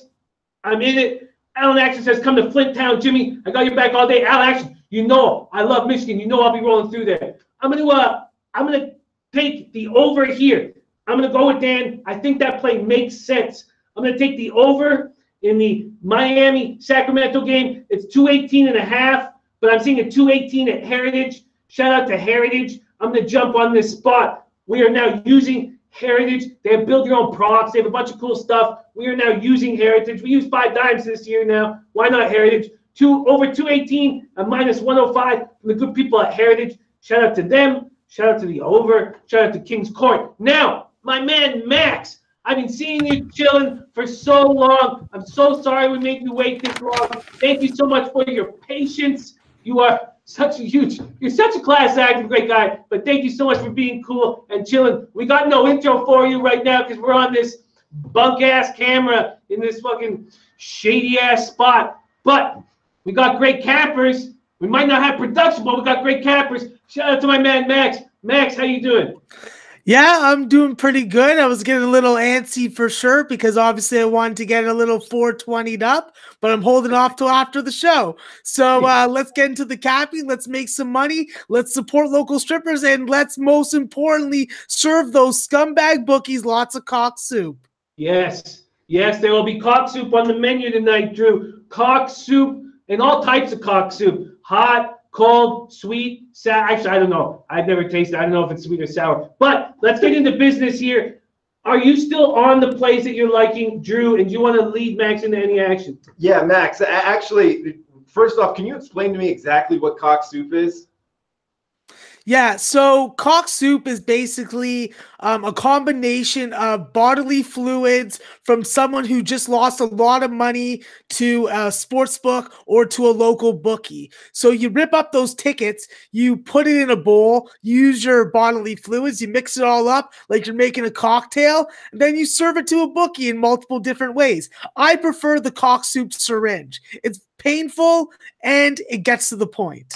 I'm in it. Alan Action says, come to Flint Town, Jimmy. I got your back all day. Alan Action, you know I love Michigan. You know I'll be rolling through there. I'm gonna take the over here. I'm going to go with Dan. I think that play makes sense. I'm going to take the over in the Miami-Sacramento game. It's 218.5, but I'm seeing a 218 at Heritage. Shout out to Heritage. I'm going to jump on this spot. We are now using Heritage. They have built your own props. They have a bunch of cool stuff. We are now using Heritage. We use 5 dimes this year now. Why not Heritage? Over 218 and minus 105 from the good people at Heritage. Shout out to them. Shout out to the over. Shout out to King's Court. Now, my man Max, I've been seeing you chilling for so long. I'm so sorry we made you wait this long. Thank you so much for your patience. You are you're such a class act and great guy, but thank you so much for being cool and chilling. We got no intro for you right now because we're on this bunk-ass camera in this fucking shady-ass spot. But we got great campers. We might not have production, but we got great campers. Shout out to my man, Max. Max, how you doing?
Yeah, I'm doing pretty good. I was getting a little antsy for sure because obviously I wanted to get a little 420'd up, but I'm holding off till after the show. So let's get into the capping. Let's make some money. Let's support local strippers, and let's most importantly serve those scumbag bookies lots of cock soup.
Yes. Yes, there will be cock soup on the menu tonight, Drew. Cock soup and all types of cock soup. Hot, cold, sweet, sour. Actually, I don't know. I've never tasted it. I don't know if it's sweet or sour. But let's get into business here. Are you still on the plays that you're liking, Drew? And do you want to lead Max into any action?
Yeah, Max. Actually, first off, can you explain to me exactly what cock soup is?
Yeah, so cock soup is basically a combination of bodily fluids from someone who just lost a lot of money to a sportsbook or to a local bookie. So you rip up those tickets, you put it in a bowl, you use your bodily fluids, you mix it all up like you're making a cocktail, and then you serve it to a bookie in multiple different ways. I prefer the cock soup syringe. It's painful and it gets to the point.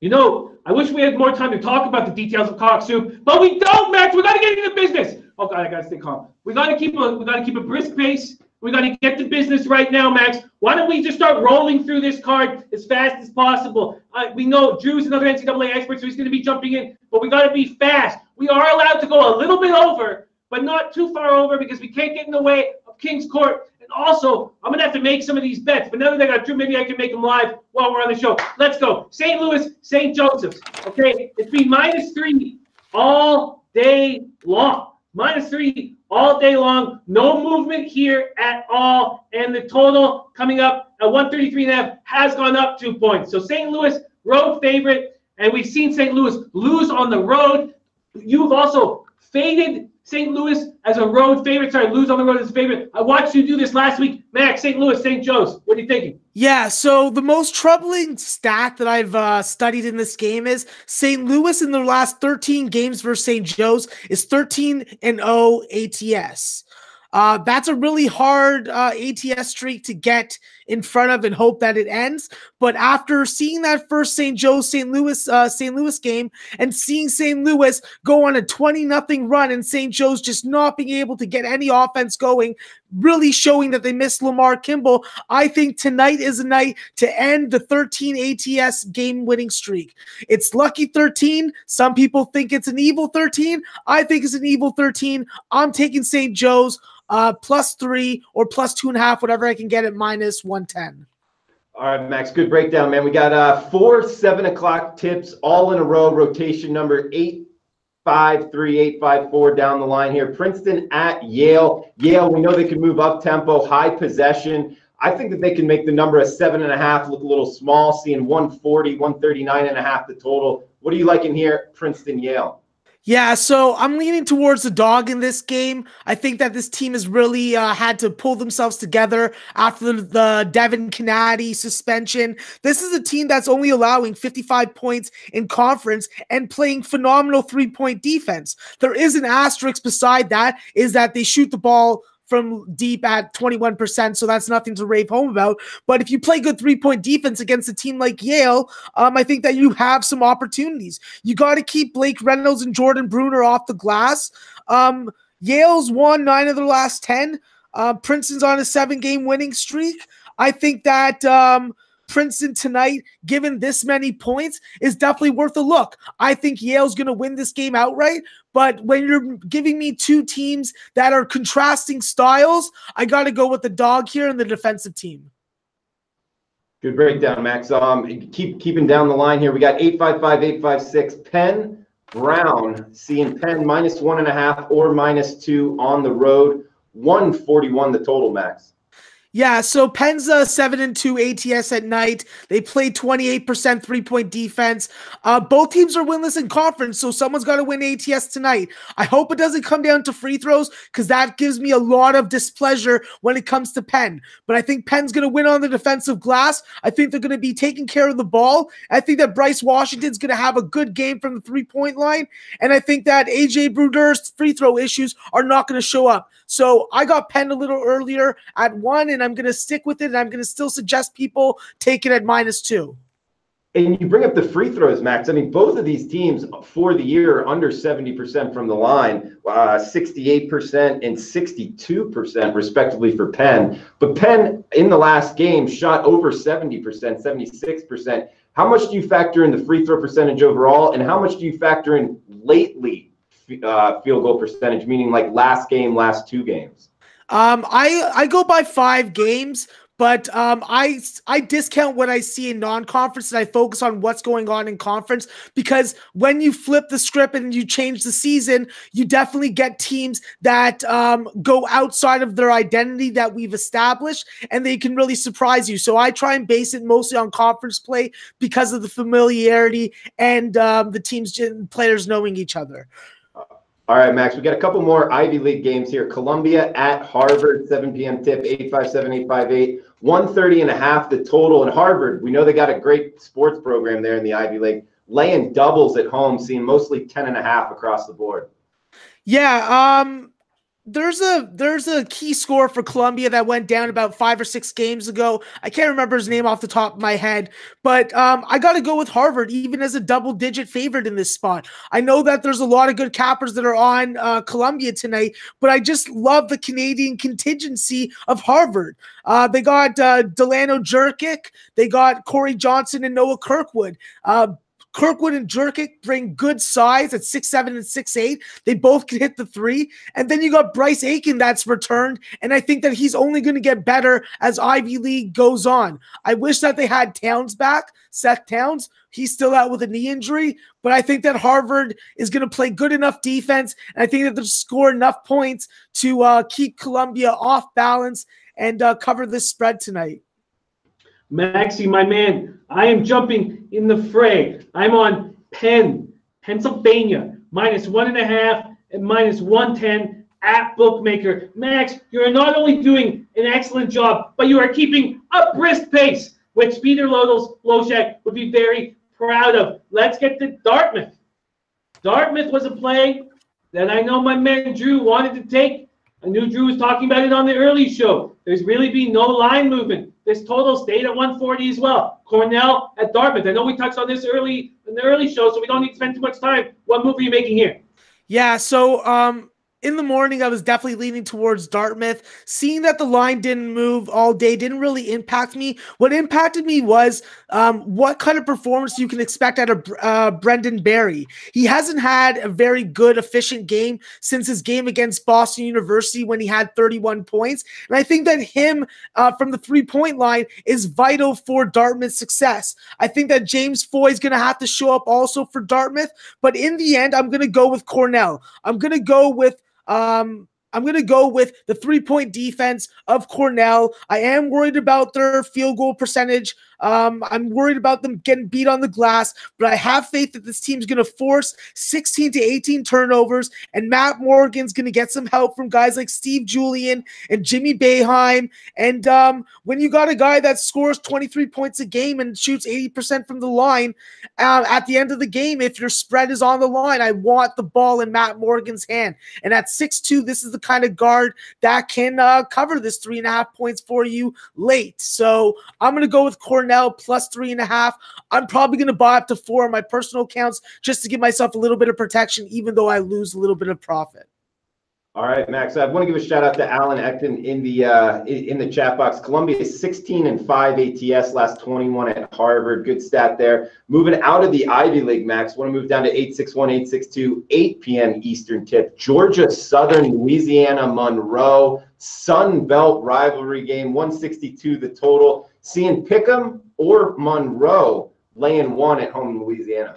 You know, I wish we had more time to talk about the details of cock soup, but we don't, Max. We got to get into business. Oh God, I got to stay calm. We got to keep a brisk pace. We got to get to business right now, Max. Why don't we just start rolling through this card as fast as possible? We know Drew's another NCAA expert, so he's going to be jumping in, but we got to be fast. We are allowed to go a little bit over, but not too far over because we can't get in the way of King's Court. Also, I'm going to have to make some of these bets. But now that I got Drew, maybe I can make them live while we're on the show. Let's go. St. Louis, St. Joseph's. Okay, it's been -3 all day long. -3 all day long. No movement here at all. And the total coming up at 133.5 has gone up 2 points. So St. Louis, road favorite. And we've seen St. Louis lose on the road. You've also faded St. Louis as a road favorite. Sorry, lose on the road as a favorite. I watched you do this last week. Max, St. Louis, St. Joe's. What are you thinking? Yeah,
so the most troubling stat that I've studied in this game is St. Louis in their last 13 games versus St. Joe's is 13-0 ATS. That's a really hard ATS streak to get in front of and hope that it ends. But after seeing that first St. Louis game and seeing St. Louis go on a 20-0 run and St. Joe's just not being able to get any offense going, really showing that they missed Lamar Kimball, I think tonight is a night to end the 13 ATS game-winning streak. It's lucky 13. Some people think it's an evil 13. I think it's an evil 13. I'm taking St. Joe's. +3 or +2.5, whatever I can get at -110.
All right, Max, good breakdown, man. We got 4 7 o'clock tips all in a row. Rotation number 853, 854 down the line here. Princeton at Yale. Yale, we know they can move up tempo, high possession. I think that they can make the number of 7.5 look a little small, seeing 140, 139.5 the total. What are you liking here, Princeton, Yale?
Yeah, so I'm leaning towards the dog in this game. I think that this team has really had to pull themselves together after the Devin Kennedy suspension. This is a team that's only allowing 55 points in conference and playing phenomenal three-point defense. There is an asterisk beside that, is that they shoot the ball from deep at 21%, so that's nothing to rave home about. But if you play good three-point defense against a team like Yale, I think that you have some opportunities. You got to keep Blake Reynolds and Jordan Bruner off the glass. Yale's won 9 of their last 10. Princeton's on a 7-game winning streak. I think that Princeton tonight, given this many points, is definitely worth a look. I think Yale's going to win this game outright, but when you're giving me two teams that are contrasting styles, I got to go with the dog here and the defensive team.
Good breakdown, Max. Keeping down the line here, we got 855, 856, Penn, Brown, seeing Penn -1.5 or -2 on the road, 141 the total, Max.
Yeah, so Penn's 7-2 ATS at night. They play 28% 3-point defense. Both teams are winless in conference, so someone's got to win ATS tonight. I hope it doesn't come down to free throws because that gives me a lot of displeasure when it comes to Penn. But I think Penn's going to win on the defensive glass. I think they're going to be taking care of the ball. I think that Bryce Washington's going to have a good game from the three-point line. And I think that AJ Bruder's free throw issues are not going to show up. So I got Penn a little earlier at 1, and I'm going to stick with it, and I'm going to still suggest people take it at -2.
And you bring up the free throws, Max. I mean, both of these teams for the year are under 70% from the line, 68% and 62% respectively for Penn. But Penn in the last game shot over 70%, 76%. How much do you factor in the free throw percentage overall, and how much do you factor in lately field goal percentage, meaning like last game, last 2 games?
I go by 5 games, but I discount what I see in non-conference and I focus on what's going on in conference, because when you flip the script and you change the season, you definitely get teams that go outside of their identity that we've established, and they can really surprise you. So I try and base it mostly on conference play because of the familiarity and the teams and players knowing each other.
All right, Max, we got a couple more Ivy League games here. Columbia at Harvard, 7 p.m. tip, 857, 858, 130.5 the total. And Harvard, we know they got a great sports program there in the Ivy League, laying doubles at home, seeing mostly 10.5 across the board.
Yeah, there's a key score for Columbia that went down about 5 or 6 games ago. I can't remember his name off the top of my head, but I got to go with Harvard even as a double-digit favorite in this spot. I know that there's a lot of good cappers that are on Columbia tonight, but I just love the Canadian contingency of Harvard. They got Delano Jurkic, they got Corey Johnson and Noah Kirkwood. Kirkwood and Jurkic bring good size at 6'7" and 6'8". They both can hit the three. And then you got Bryce Aiken that's returned, and I think that he's only going to get better as Ivy League goes on. I wish that they had Towns back, Seth Towns. He's still out with a knee injury, but I think that Harvard is going to play good enough defense, and I think that they'll score enough points to keep Columbia off balance and cover this spread tonight.
Maxie, my man, I am jumping in the fray. I'm on Penn, Pennsylvania, -1.5 and -110 at Bookmaker. Max, you're not only doing an excellent job, but you are keeping a brisk pace, which Peter Loshak would be very proud of. Let's get to Dartmouth. Dartmouth was a play that I know my man Drew wanted to take. I knew Drew was talking about it on the early show. There's really been no line movement. This total stayed at 140 as well. Cornell at Dartmouth. I know we touched on this early in the early show, so we don't need to spend too much time. What move are you making here?
Yeah, so in the morning, I was definitely leaning towards Dartmouth. Seeing that the line didn't move all day didn't really impact me. What impacted me was what kind of performance you can expect out of Brendan Barry. He hasn't had a very good, efficient game since his game against Boston University when he had 31 points. And I think that him from the three-point line is vital for Dartmouth's success. I think that James Foy is going to have to show up also for Dartmouth. But in the end, I'm going to go with Cornell. I'm going to go with the three-point defense of Cornell. I am worried about their field goal percentage. I'm worried about them getting beat on the glass, but I have faith that this team's going to force 16 to 18 turnovers, and Matt Morgan's going to get some help from guys like Steve Julian and Jimmy Boeheim. And when you got a guy that scores 23 points a game and shoots 80% from the line, at the end of the game, if your spread is on the line, I want the ball in Matt Morgan's hand. And at 6'2", this is the kind of guard that can cover this 3.5 points for you late. So I'm going to go with Cornell plus 3.5. I'm probably going to buy up to 4 on my personal accounts just to give myself a little bit of protection, even though I lose a little bit of profit.
All right, Max. I want to give a shout out to Alan Eckton in the chat box. Columbia is 16-5 ATS, last 21 at Harvard. Good stat there. Moving out of the Ivy League, Max. Want to move down to 861, 862, 8 p.m. Eastern tip. Georgia Southern, Louisiana Monroe. Sun Belt rivalry game, 162 the total. Seeing Pick'em or Monroe laying 1 at home in Louisiana.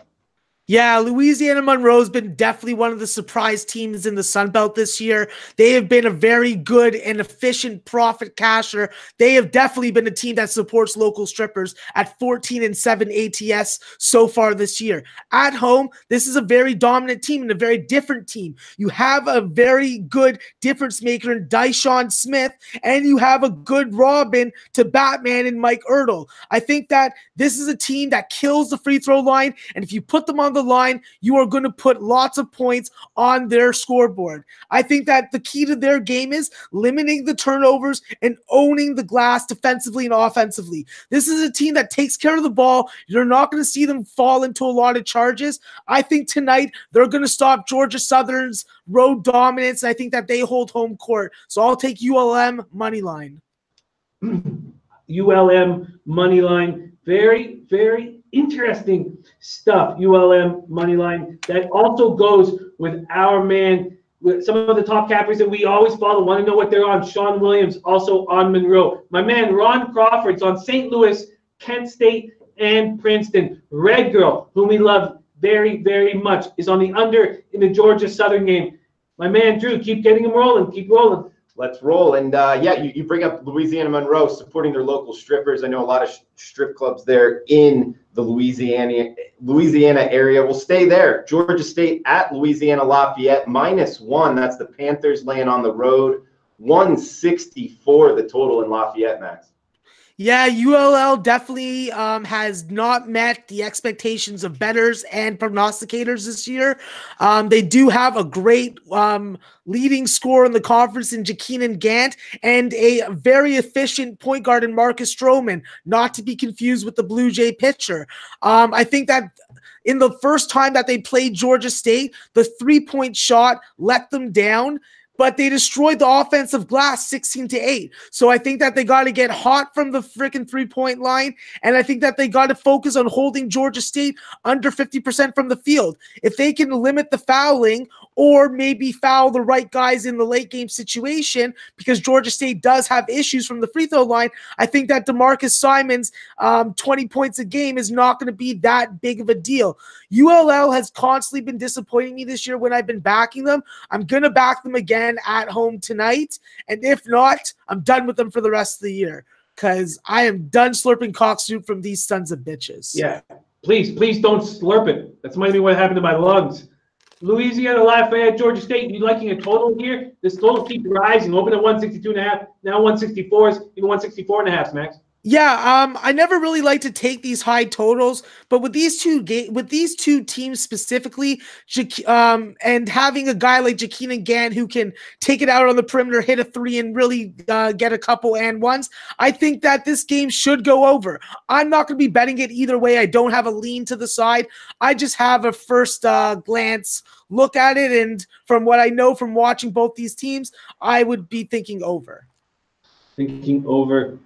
Yeah, Louisiana Monroe's been definitely one of the surprise teams in the Sun Belt this year. They have been a very good and efficient profit casher. They have definitely been a team that supports local strippers at 14-7 ATS so far this year. At home, this is a very dominant team and a very different team. You have a very good difference maker in Dyshawn Smith, and you have a good Robin to Batman and Mike Ertl. I think that this is a team that kills the free throw line, and if you put them on the line, you are going to put lots of points on their scoreboard. I think that the key to their game is limiting the turnovers and owning the glass defensively and offensively. This is a team that takes care of the ball. You're not going to see them fall into a lot of charges. I think tonight they're going to stop Georgia Southern's road dominance, and I think that they hold home court. So I'll take ULM money line.
ULM money line. Very, very interesting stuff. ULM money line. That also goes with our man, with some of the top cappers that we always follow. Want to know what they're on? Sean Williams, also on Monroe. My man Ron Crawford's on St. Louis, Kent State, and Princeton. Red Girl, whom we love very, very much, is on the under in the Georgia Southern game. My man Drew, keep getting them rolling. Keep rolling.
Let's roll. And yeah, you bring up Louisiana Monroe supporting their local strippers. I know a lot of strip clubs there in the Louisiana area. We'll stay there. Georgia State at Louisiana Lafayette, -1. That's the Panthers laying on the road. 164 the total in Lafayette, Max.
Yeah, ULL definitely has not met the expectations of bettors and prognosticators this year. They do have a great leading scorer in the conference in Jakeenan Gant and a very efficient point guard in Marcus Stroman, not to be confused with the Blue Jay pitcher. I think that in the first time that they played Georgia State, the three-point shot let them down, but they destroyed the offensive glass 16-8. So I think that they got to get hot from the freaking three-point line, and I think that they got to focus on holding Georgia State under 50% from the field. If they can limit the fouling or maybe foul the right guys in the late game situation, because Georgia State does have issues from the free throw line, I think that DeMarcus Simon's 20 points a game is not going to be that big of a deal. ULL has constantly been disappointing me this year when I've been backing them. I'm going to back them again at home tonight, and if not, I'm done with them for the rest of the year because I am done slurping cock soup from these sons of bitches.
Yeah, please don't slurp it. That's might be what happened to my lungs. Louisiana Lafayette, Georgia State. You liking a total here? This total keeps rising. Open at 162.5, now 164s, even 164.5, Max.
Yeah, I never really like to take these high totals, but with these two teams specifically, and having a guy like Jakeenan Gant who can take it out on the perimeter, hit a three, and really get a couple and ones, I think that this game should go over. I'm not going to be betting it either way. I don't have a lean to the side. I just have a first glance look at it, and from what I know from watching both these teams, I would be thinking over.
Thinking over.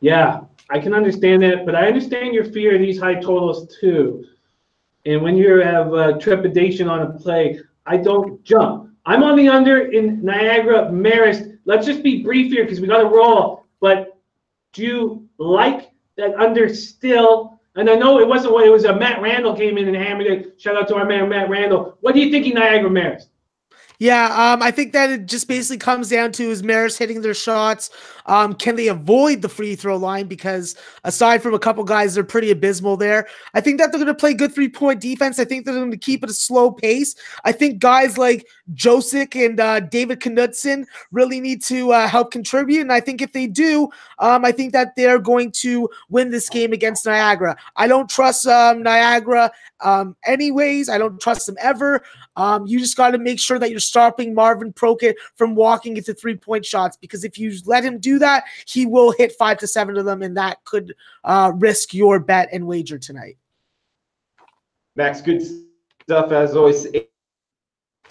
Yeah, I can understand that, but I understand your fear of these high totals too. And when you have trepidation on a play, I don't jump. I'm on the under in Niagara Marist. Let's just be brief here because we got to roll. But do you like that under still? And I know it wasn't what it was. A Matt Randall came in and hammered it. Shout out to our man Matt Randall. What do you think in Niagara Marist?
Yeah, I think that it just basically comes down to is Marist hitting their shots. Can they avoid the free throw line? Because aside from a couple guys, they're pretty abysmal there. I think that they're going to play good three-point defense. I think they're going to keep it a slow pace. I think guys like Josic and David Knudsen really need to help contribute. And I think if they do, I think that they're going to win this game against Niagara. I don't trust Niagara anyways. I don't trust them ever. You just got to make sure that you're stopping Marvin Prokit from walking into three-point shots, because if you let him do that, he will hit 5 to 7 of them, and that could risk your bet and wager tonight.
Max, good stuff as always.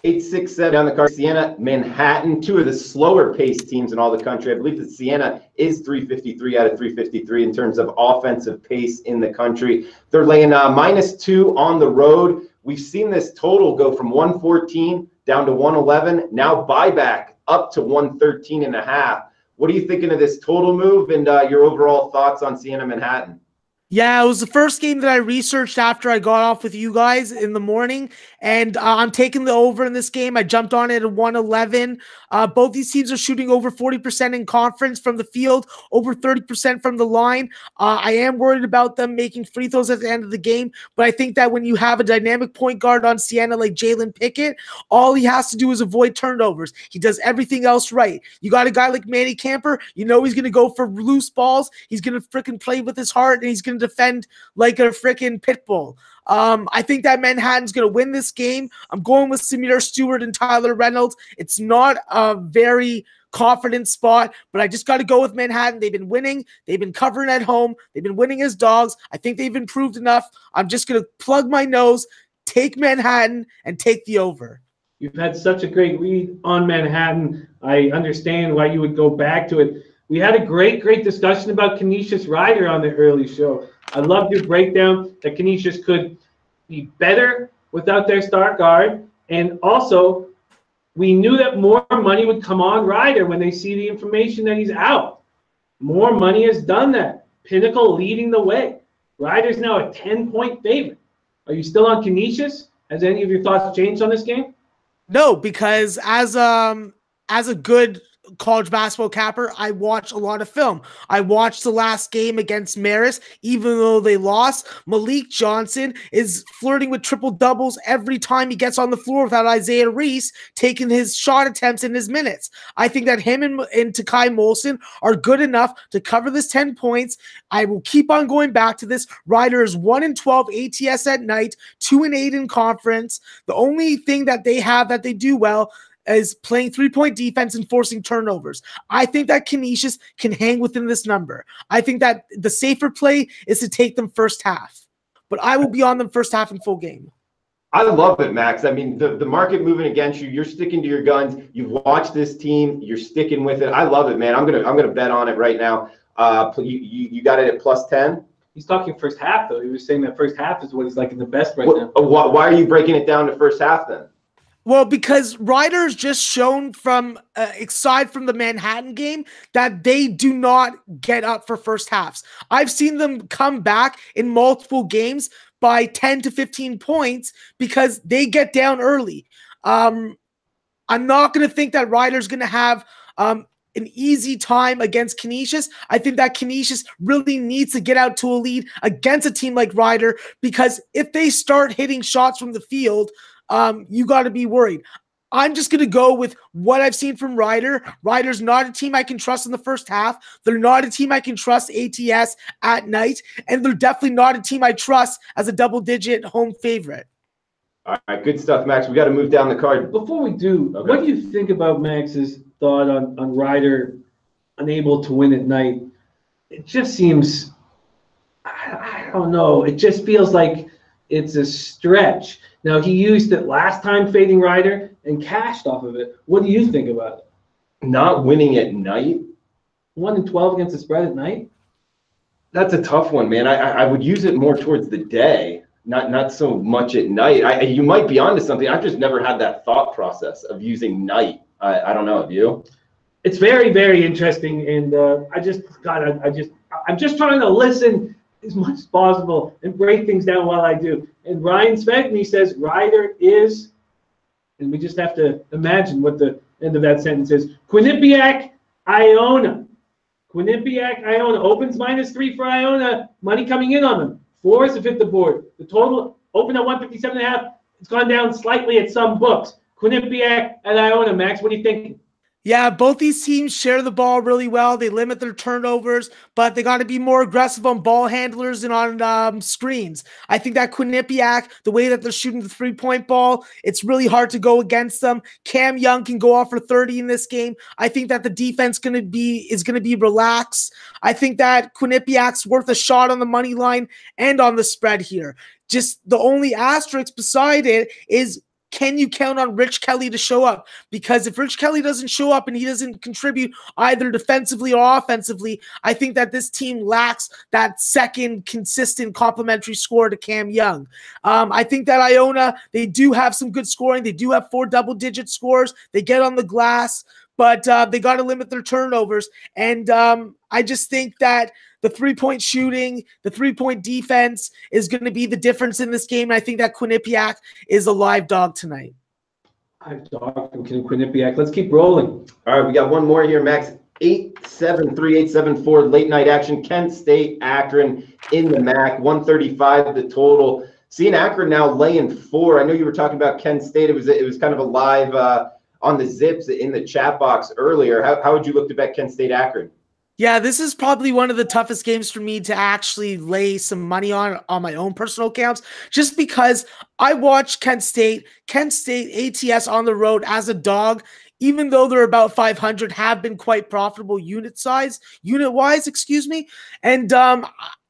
8-6-7 on the card. Siena, Manhattan, two of the slower paced teams in all the country. I believe that Siena is 353 out of 353 in terms of offensive pace in the country. They're laying -2 on the road. We've seen this total go from 114 down to 111, now buyback up to 113.5. What are you thinking of this total move and your overall thoughts on Siena Manhattan?
Yeah, it was the first game that I researched after I got off with you guys in the morning, and I'm taking the over in this game. I jumped on it at 111. Both these teams are shooting over 40% in conference from the field, over 30% from the line. I am worried about them making free throws at the end of the game, but I think that when you have a dynamic point guard on Siena like Jalen Pickett, all he has to do is avoid turnovers. He does everything else right. You got a guy like Manny Camper, you know he's going to go for loose balls. He's going to freaking play with his heart, and he's going to defend like a freaking pit bull. I think that Manhattan's going to win this game. I'm going with Samir Stewart and Tyler Reynolds. It's not a very confident spot, but I just got to go with Manhattan. They've been winning. They've been covering at home. They've been winning as dogs. I think they've improved enough. I'm just going to plug my nose, take Manhattan, and take the over.
You've had such a great read on Manhattan. I understand why you would go back to it. We had a great discussion about Canisius Ryder on the early show. I loved your breakdown that Canisius could be better without their star guard. And also, we knew that more money would come on Ryder when they see the information that he's out. More money has done that. Pinnacle leading the way. Ryder's now a 10-point favorite. Are you still on Canisius? Has any of your thoughts changed on this game?
No, because as a good college basketball capper, I watch a lot of film. I watched the last game against Marist, even though they lost. Malik Johnson is flirting with triple doubles every time he gets on the floor without Isaiah Reese taking his shot attempts in his minutes. I think that him and Takai Molson are good enough to cover this 10 points. I will keep on going back to this. Ryder is 1-12 ATS at night, 2-8 in conference. The only thing that they have that they do well is playing three-point defense and forcing turnovers. I think that Canisius can hang within this number. I think that the safer play is to take them first half. But I will be on them first half in full game.
I love it, Max. I mean, the market moving against you, you're sticking to your guns. You've watched this team, you're sticking with it. I love it, man. I'm gonna bet on it right now. You got it at +10.
He's talking first half, though. He was saying that first half is what he's liking the best right now.
Why are you breaking it down to first half then?
Well, because Ryder's just shown from, aside from the Manhattan game, that they do not get up for first halves. I've seen them come back in multiple games by 10 to 15 points because they get down early. I'm not going to think that Ryder's going to have an easy time against Canisius. I think that Canisius really needs to get out to a lead against a team like Ryder, because if they start hitting shots from the field, you got to be worried. I'm just going to go with what I've seen from Ryder. Ryder's not a team I can trust in the first half. They're not a team I can trust ATS at night. And they're definitely not a team I trust as a double-digit home favorite.
All right, good stuff, Max. We got to move down the card.
Before we do, What do you think about Max's thought on Ryder unable to win at night? It just seems, I don't know. It just feels like it's a stretch. Now, he used it last time fading Ryder and cashed off of it. What do you think about it?
Not winning at night?
1-12 against the spread at night?
That's a tough one, man. I would use it more towards the day, not so much at night. You might be onto something. I've just never had that thought process of using night. I don't know. Have you?
It's very, very interesting, and I'm just trying to listen as much as possible and break things down while I do. And Ryan Svegney says Ryder is, and we just have to imagine what the end of that sentence is, Quinnipiac, Iona. Quinnipiac, Iona opens -3 for Iona. Money coming in on them. Floors have hit the board. The total opened at 157.5. It's gone down slightly at some books. Quinnipiac at Iona. Max, what are you thinking?
Yeah, both these teams share the ball really well. They limit their turnovers, but they got to be more aggressive on ball handlers and on screens. I think that Quinnipiac, the way that they're shooting the three-point ball, it's really hard to go against them. Cam Young can go off for 30 in this game. I think that the defense is going to be relaxed. I think that Quinnipiac's worth a shot on the money line and on the spread here. Just the only asterisk beside it is, can you count on Rich Kelly to show up? Because if Rich Kelly doesn't show up and he doesn't contribute either defensively or offensively, I think that this team lacks that second consistent complementary scorer to Cam Young. I think that Iona, they do have some good scoring. They do have 4 double-digit scores. They get on the glass, but they got to limit their turnovers. And I just think that the three-point shooting, the three-point defense is going to be the difference in this game. And I think that Quinnipiac is a live dog tonight.
Live dog from Quinnipiac. Let's keep rolling.
All right, we got one more here, Max. 8-7-3-8-7-4 late night action. Kent State, Akron in the MAC. 135 the total. Seeing Akron now laying 4. I know you were talking about Kent State. It was kind of a live on the Zips in the chat box earlier. How would you look to bet Kent State Akron?
Yeah, this is probably one of the toughest games for me to actually lay some money on my own personal accounts, just because I watched Kent State ATS on the road as a dog, even though they're about 500, have been quite profitable unit-wise, excuse me. And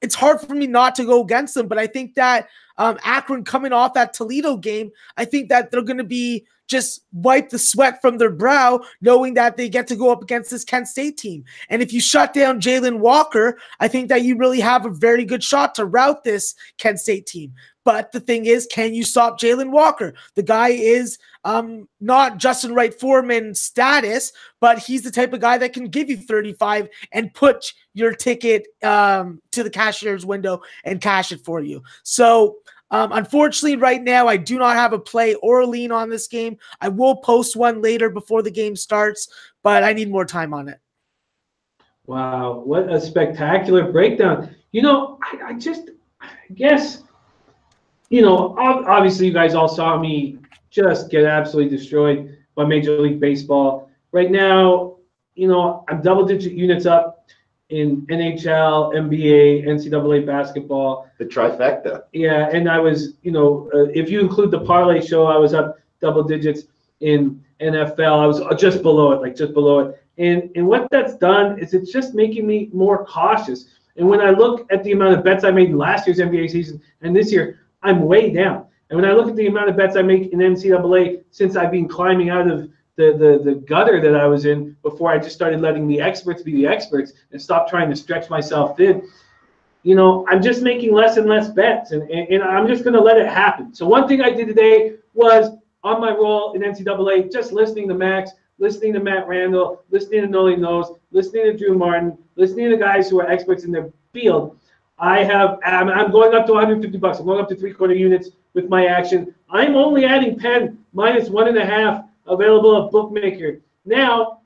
it's hard for me not to go against them, but I think that Akron coming off that Toledo game, I think that they're going to be just wipe the sweat from their brow, knowing that they get to go up against this Kent State team. And if you shut down Jalen Walker, I think that you really have a very good shot to rout this Kent State team. But the thing is, can you stop Jalen Walker? The guy is not Justin Wright Foreman status, but he's the type of guy that can give you 35 and put your ticket to the cashier's window and cash it for you. So unfortunately, right now, I do not have a play or a lean on this game. I will post one later before the game starts, but I need more time on it.
Wow, what a spectacular breakdown. You know, I guess, you know, obviously you guys all saw me just get absolutely destroyed by Major League Baseball. Right now, you know, I'm double-digit units up in NHL, NBA, NCAA basketball.
The trifecta.
Yeah, and I was, you know, if you include the parlay show, I was up double digits in NFL. I was just below it, just below it. And what that's done is it's just making me more cautious. And when I look at the amount of bets I made in last year's NBA season and this year, I'm way down. And when I look at the amount of bets I make in NCAA since I've been climbing out of the gutter that I was in before I just started letting the experts be the experts and stop trying to stretch myself thin, you know, I'm just making less and less bets, and I'm just going to let it happen. So one thing I did today was on my roll in NCAA, just listening to Max, listening to Matt Randall, listening to Noli Knows, listening to Drew Martin, listening to guys who are experts in their field. I'm going up to $150. I'm going up to 3/4 units with my action. I'm only adding Penn minus 1.5 available at Bookmaker. Now,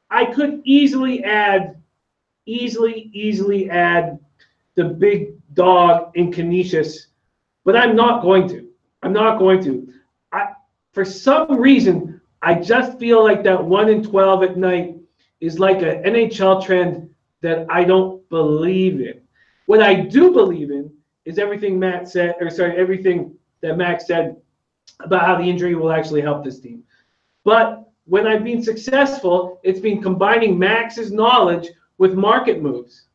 I could easily add the big dog in Canisius, but I'm not going to. For some reason, I just feel like that 1-12 at night is like an NHL trend that I don't believe in. What I do believe in is everything everything that Max said about how the injury will actually help this team. But when I've been successful, it's been combining Max's knowledge with market moves.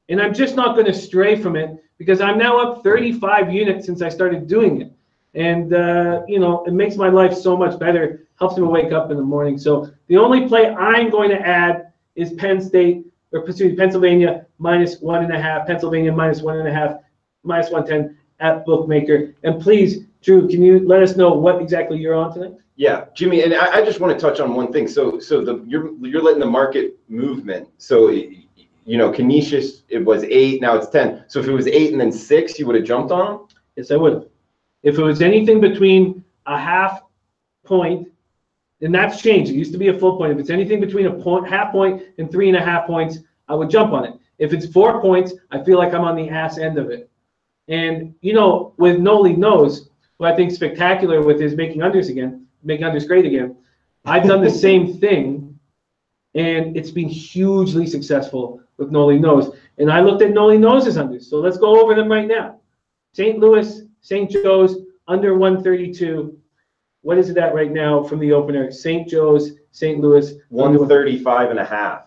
And I'm just not going to stray from it because I'm now up 35 units since I started doing it. And, you know, it makes my life so much better, helps me wake up in the morning. So the only play I'm going to add is Pennsylvania minus 1.5, Pennsylvania minus 1.5, minus 110 at Bookmaker. And please, Drew, can you let us know what exactly you're on tonight?
Yeah, Jimmy, and I just want to touch on one thing. So you're letting the market movement. So, you know, Canisius, it was 8, now it's 10. So if it was 8 and then 6, you would have jumped on them?
Yes, I would have. If it was anything between a half point, and that's changed. It used to be a full point. If it's anything between half point and 3.5 points, I would jump on it. If it's 4 points, I feel like I'm on the ass end of it. And, you know, with Noli Knows, who I think is spectacular with his making unders great again, I've done the same thing, and it's been hugely successful with Noli Knows. And I looked at Noli Knows' unders. So let's go over them right now. St. Louis, St. Joe's, under 132. What is it at right now from the opener? St. Joe's, St. Louis.
135.5.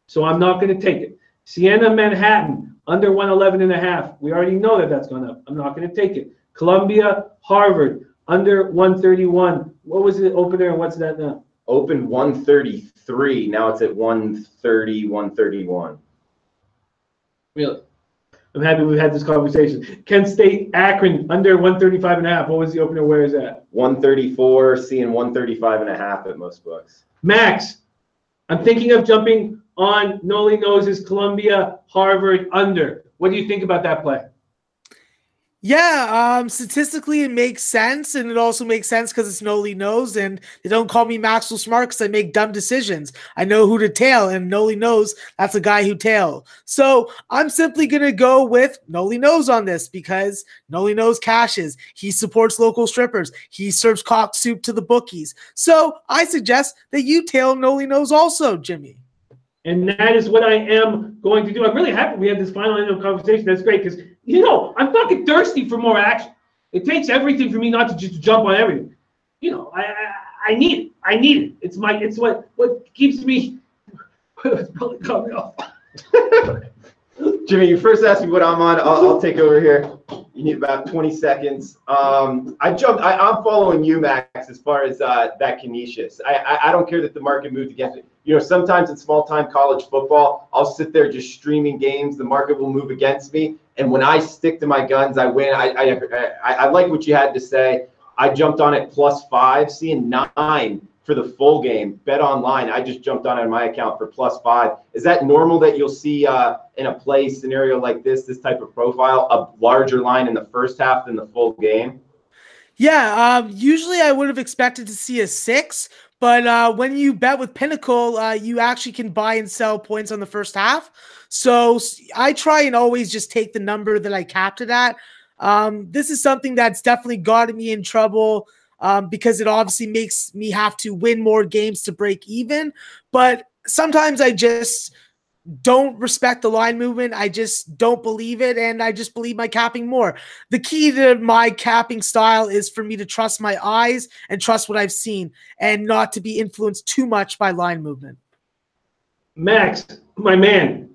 So I'm not going to take it. Siena, Manhattan, under 111.5. We already know that that's gone up. I'm not going to take it. Columbia, Harvard, under 131. What was the opener and what's that now?
Open 133. Now it's at 130, 131.
Really? I'm happy we've had this conversation. Kent State, Akron, under 135.5. What was the opener? Where is that?
134, seeing 135.5 at most books.
Max, I'm thinking of jumping on Noli Knows' Columbia Harvard under. What do you think about that play?
Yeah, statistically it makes sense, and it also makes sense because it's Noli knows, and they don't call me Maxwell Smart because I make dumb decisions. I know who to tail, and Noli knows that's a guy who tail. So I'm simply gonna go with Noli knows on this because Noli knows cashes. He supports local strippers. He serves cock soup to the bookies. So I suggest that you tail Noli knows also, Jimmy.
And that is what I am going to do. I'm really happy we had this final end of conversation. That's great because, you know, I'm fucking thirsty for more action. It takes everything for me not to just jump on everything. You know, I need it. I need it. It's what keeps me. It's probably coming off.
Jimmy, you first asked me what I'm on. I'll take over here. You need about 20 seconds. I'm following you, Max, as far as that Canisius. I don't care that the market moved against it. You know, sometimes in small-time college football, I'll sit there just streaming games. The market will move against me, and when I stick to my guns, I win. I like what you had to say. I jumped on it +5, seeing 9 for the full game. Bet online. I just jumped on it my account for +5. Is that normal that you'll see in a play scenario like this type of profile, a larger line in the first half than the full game?
Yeah, usually I would have expected to see a 6, but when you bet with Pinnacle, you actually can buy and sell points on the first half. So I try and always just take the number that I capped it at. This is something that's definitely gotten me in trouble because it obviously makes me have to win more games to break even. But sometimes I just don't respect the line movement. I just don't believe it, and I just believe my capping more. The key to my capping style is for me to trust my eyes and trust what I've seen and not to be influenced too much by line movement.
Max, my man,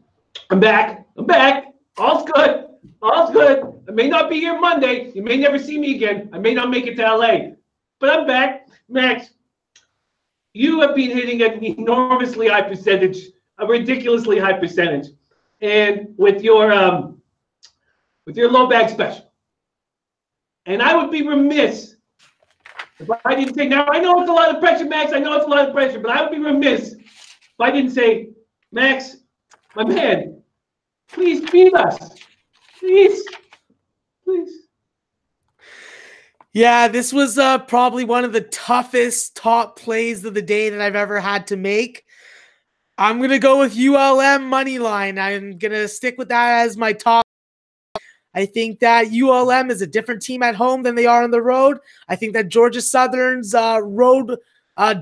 I'm back. All's good. All's good. I may not be here Monday. You may never see me again. I may not make it to LA, but I'm back. Max, you have been hitting an enormously high percentage, a ridiculously high percentage, and with your Lobag special. And I would be remiss if I didn't say, now I know it's a lot of pressure, Max, I know it's a lot of pressure, but I would be remiss if I didn't say, Max, my man, please beat us. Please.
Yeah, this was probably one of the toughest top plays of the day that I've ever had to make. I'm going to go with ULM money line. I'm going to stick with that as my top. I think that ULM is a different team at home than they are on the road. I think that Georgia Southern's road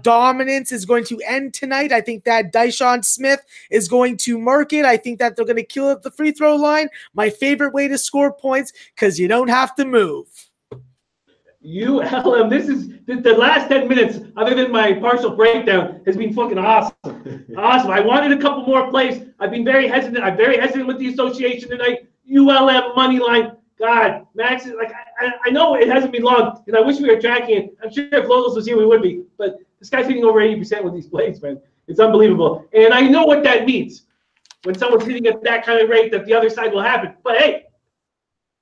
dominance is going to end tonight. I think that Dyshon Smith is going to mark it. I think that they're going to kill at the free throw line. My favorite way to score points because you don't have to move.
ULM, this is the last 10 minutes, other than my partial breakdown, has been fucking awesome. Awesome. I wanted a couple more plays. I've been very hesitant. I'm very hesitant with the association tonight. ULM money line. God, Max is like, I know it hasn't been long, and I wish we were tracking it. I'm sure if Logos was here, we would be. But this guy's hitting over 80% with these plays, man. It's unbelievable. And I know what that means when someone's hitting at that kind of rate that the other side will happen. But hey,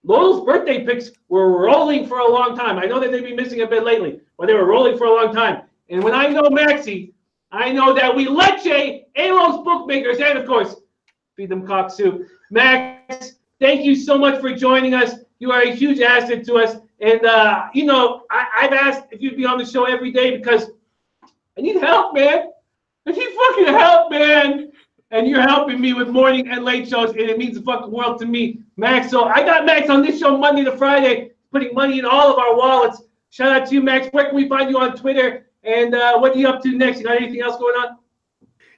Lowell's birthday picks were rolling for a long time. I know that they've been missing a bit lately, but they were rolling for a long time. And when I know Maxi, I know that we leche Alos bookmakers, and of course, feed them cock soup. Max, thank you so much for joining us. You are a huge asset to us. And, you know, I've asked if you'd be on the show every day because I need help, man. I need fucking help, man. And you're helping me with morning and late shows, and it means the fucking world to me, Max. So I got Max on this show Monday to Friday, putting money in all of our wallets. Shout out to you, Max. Where can we find you on Twitter? And what are you up to next? You got anything else going on?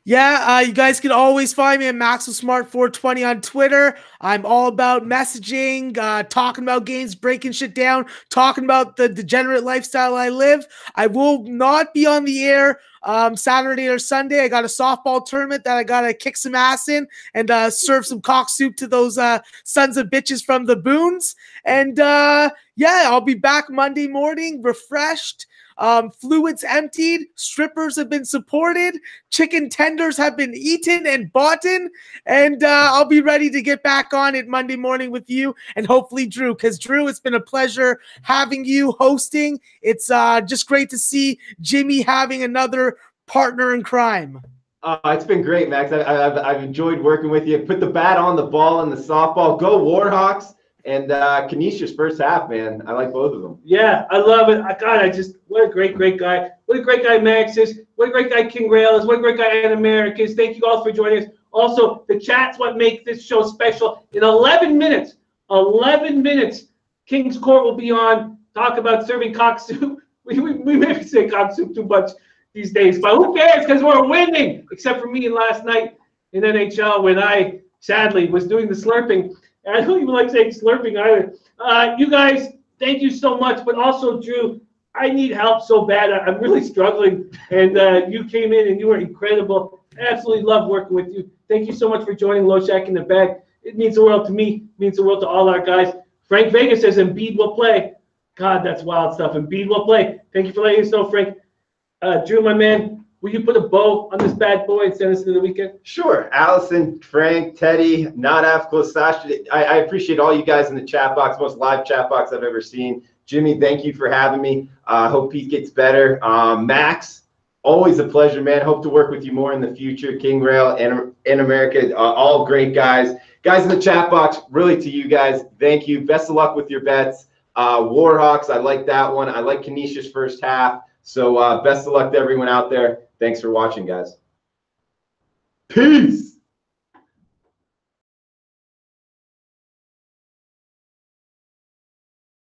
Yeah, you guys can always find me at MaxwellSmart420 on Twitter. I'm all about messaging, talking about games, breaking shit down, talking about the degenerate lifestyle I live. I will not be on the air Saturday or Sunday. I got a softball tournament that I got to kick some ass in and serve some cock soup to those sons of bitches from the Boons. And yeah, I'll be back Monday morning, refreshed. Fluids emptied, strippers have been supported, chicken tenders have been eaten and bought in, and I'll be ready to get back on it Monday morning with you and hopefully Drew, because Drew, it's been a pleasure having you hosting. It's just great to see Jimmy having another partner in crime.
It's been great, Max. I've enjoyed working with you. Put the bat on the ball in the softball. Go Warhawks. And Canisius first half, man. I like both of them.
Yeah, I love it. What a great guy. What a great guy Max is. What a great guy King Rail is. What a great guy Ann America is. Thank you all for joining us. Also, the chat's what makes this show special. In 11 minutes, King's Court will be on. Talk about serving cock soup. We maybe say cock soup too much these days, but who cares? Because we're winning. Except for me last night in NHL when I sadly was doing the slurping. And I don't even like saying slurping either. You guys, thank you so much. But also, Drew, I need help so bad. I'm really struggling. And you came in and you were incredible. I absolutely love working with you. Thank you so much for joining Low Shack in the Bag. It means the world to me. It means the world to all our guys. Frank Vegas says Embiid will play. God, that's wild stuff. Embiid will play. Thank you for letting us know, Frank. Drew, my man, will you put a bow on this bad boy and send us to the weekend?
Sure. Allison, Frank, Teddy, Not Africa, Sasha. I appreciate all you guys in the chat box, most live chat box I've ever seen. Jimmy, thank you for having me. Hope Pete gets better. Max, always a pleasure, man. Hope to work with you more in the future. King Rail, in America, all great guys. Guys in the chat box, really to you guys, thank you. Best of luck with your bets. Warhawks, I like that one. I like Canisius first half. So best of luck to everyone out there. Thanks for watching, guys. Peace.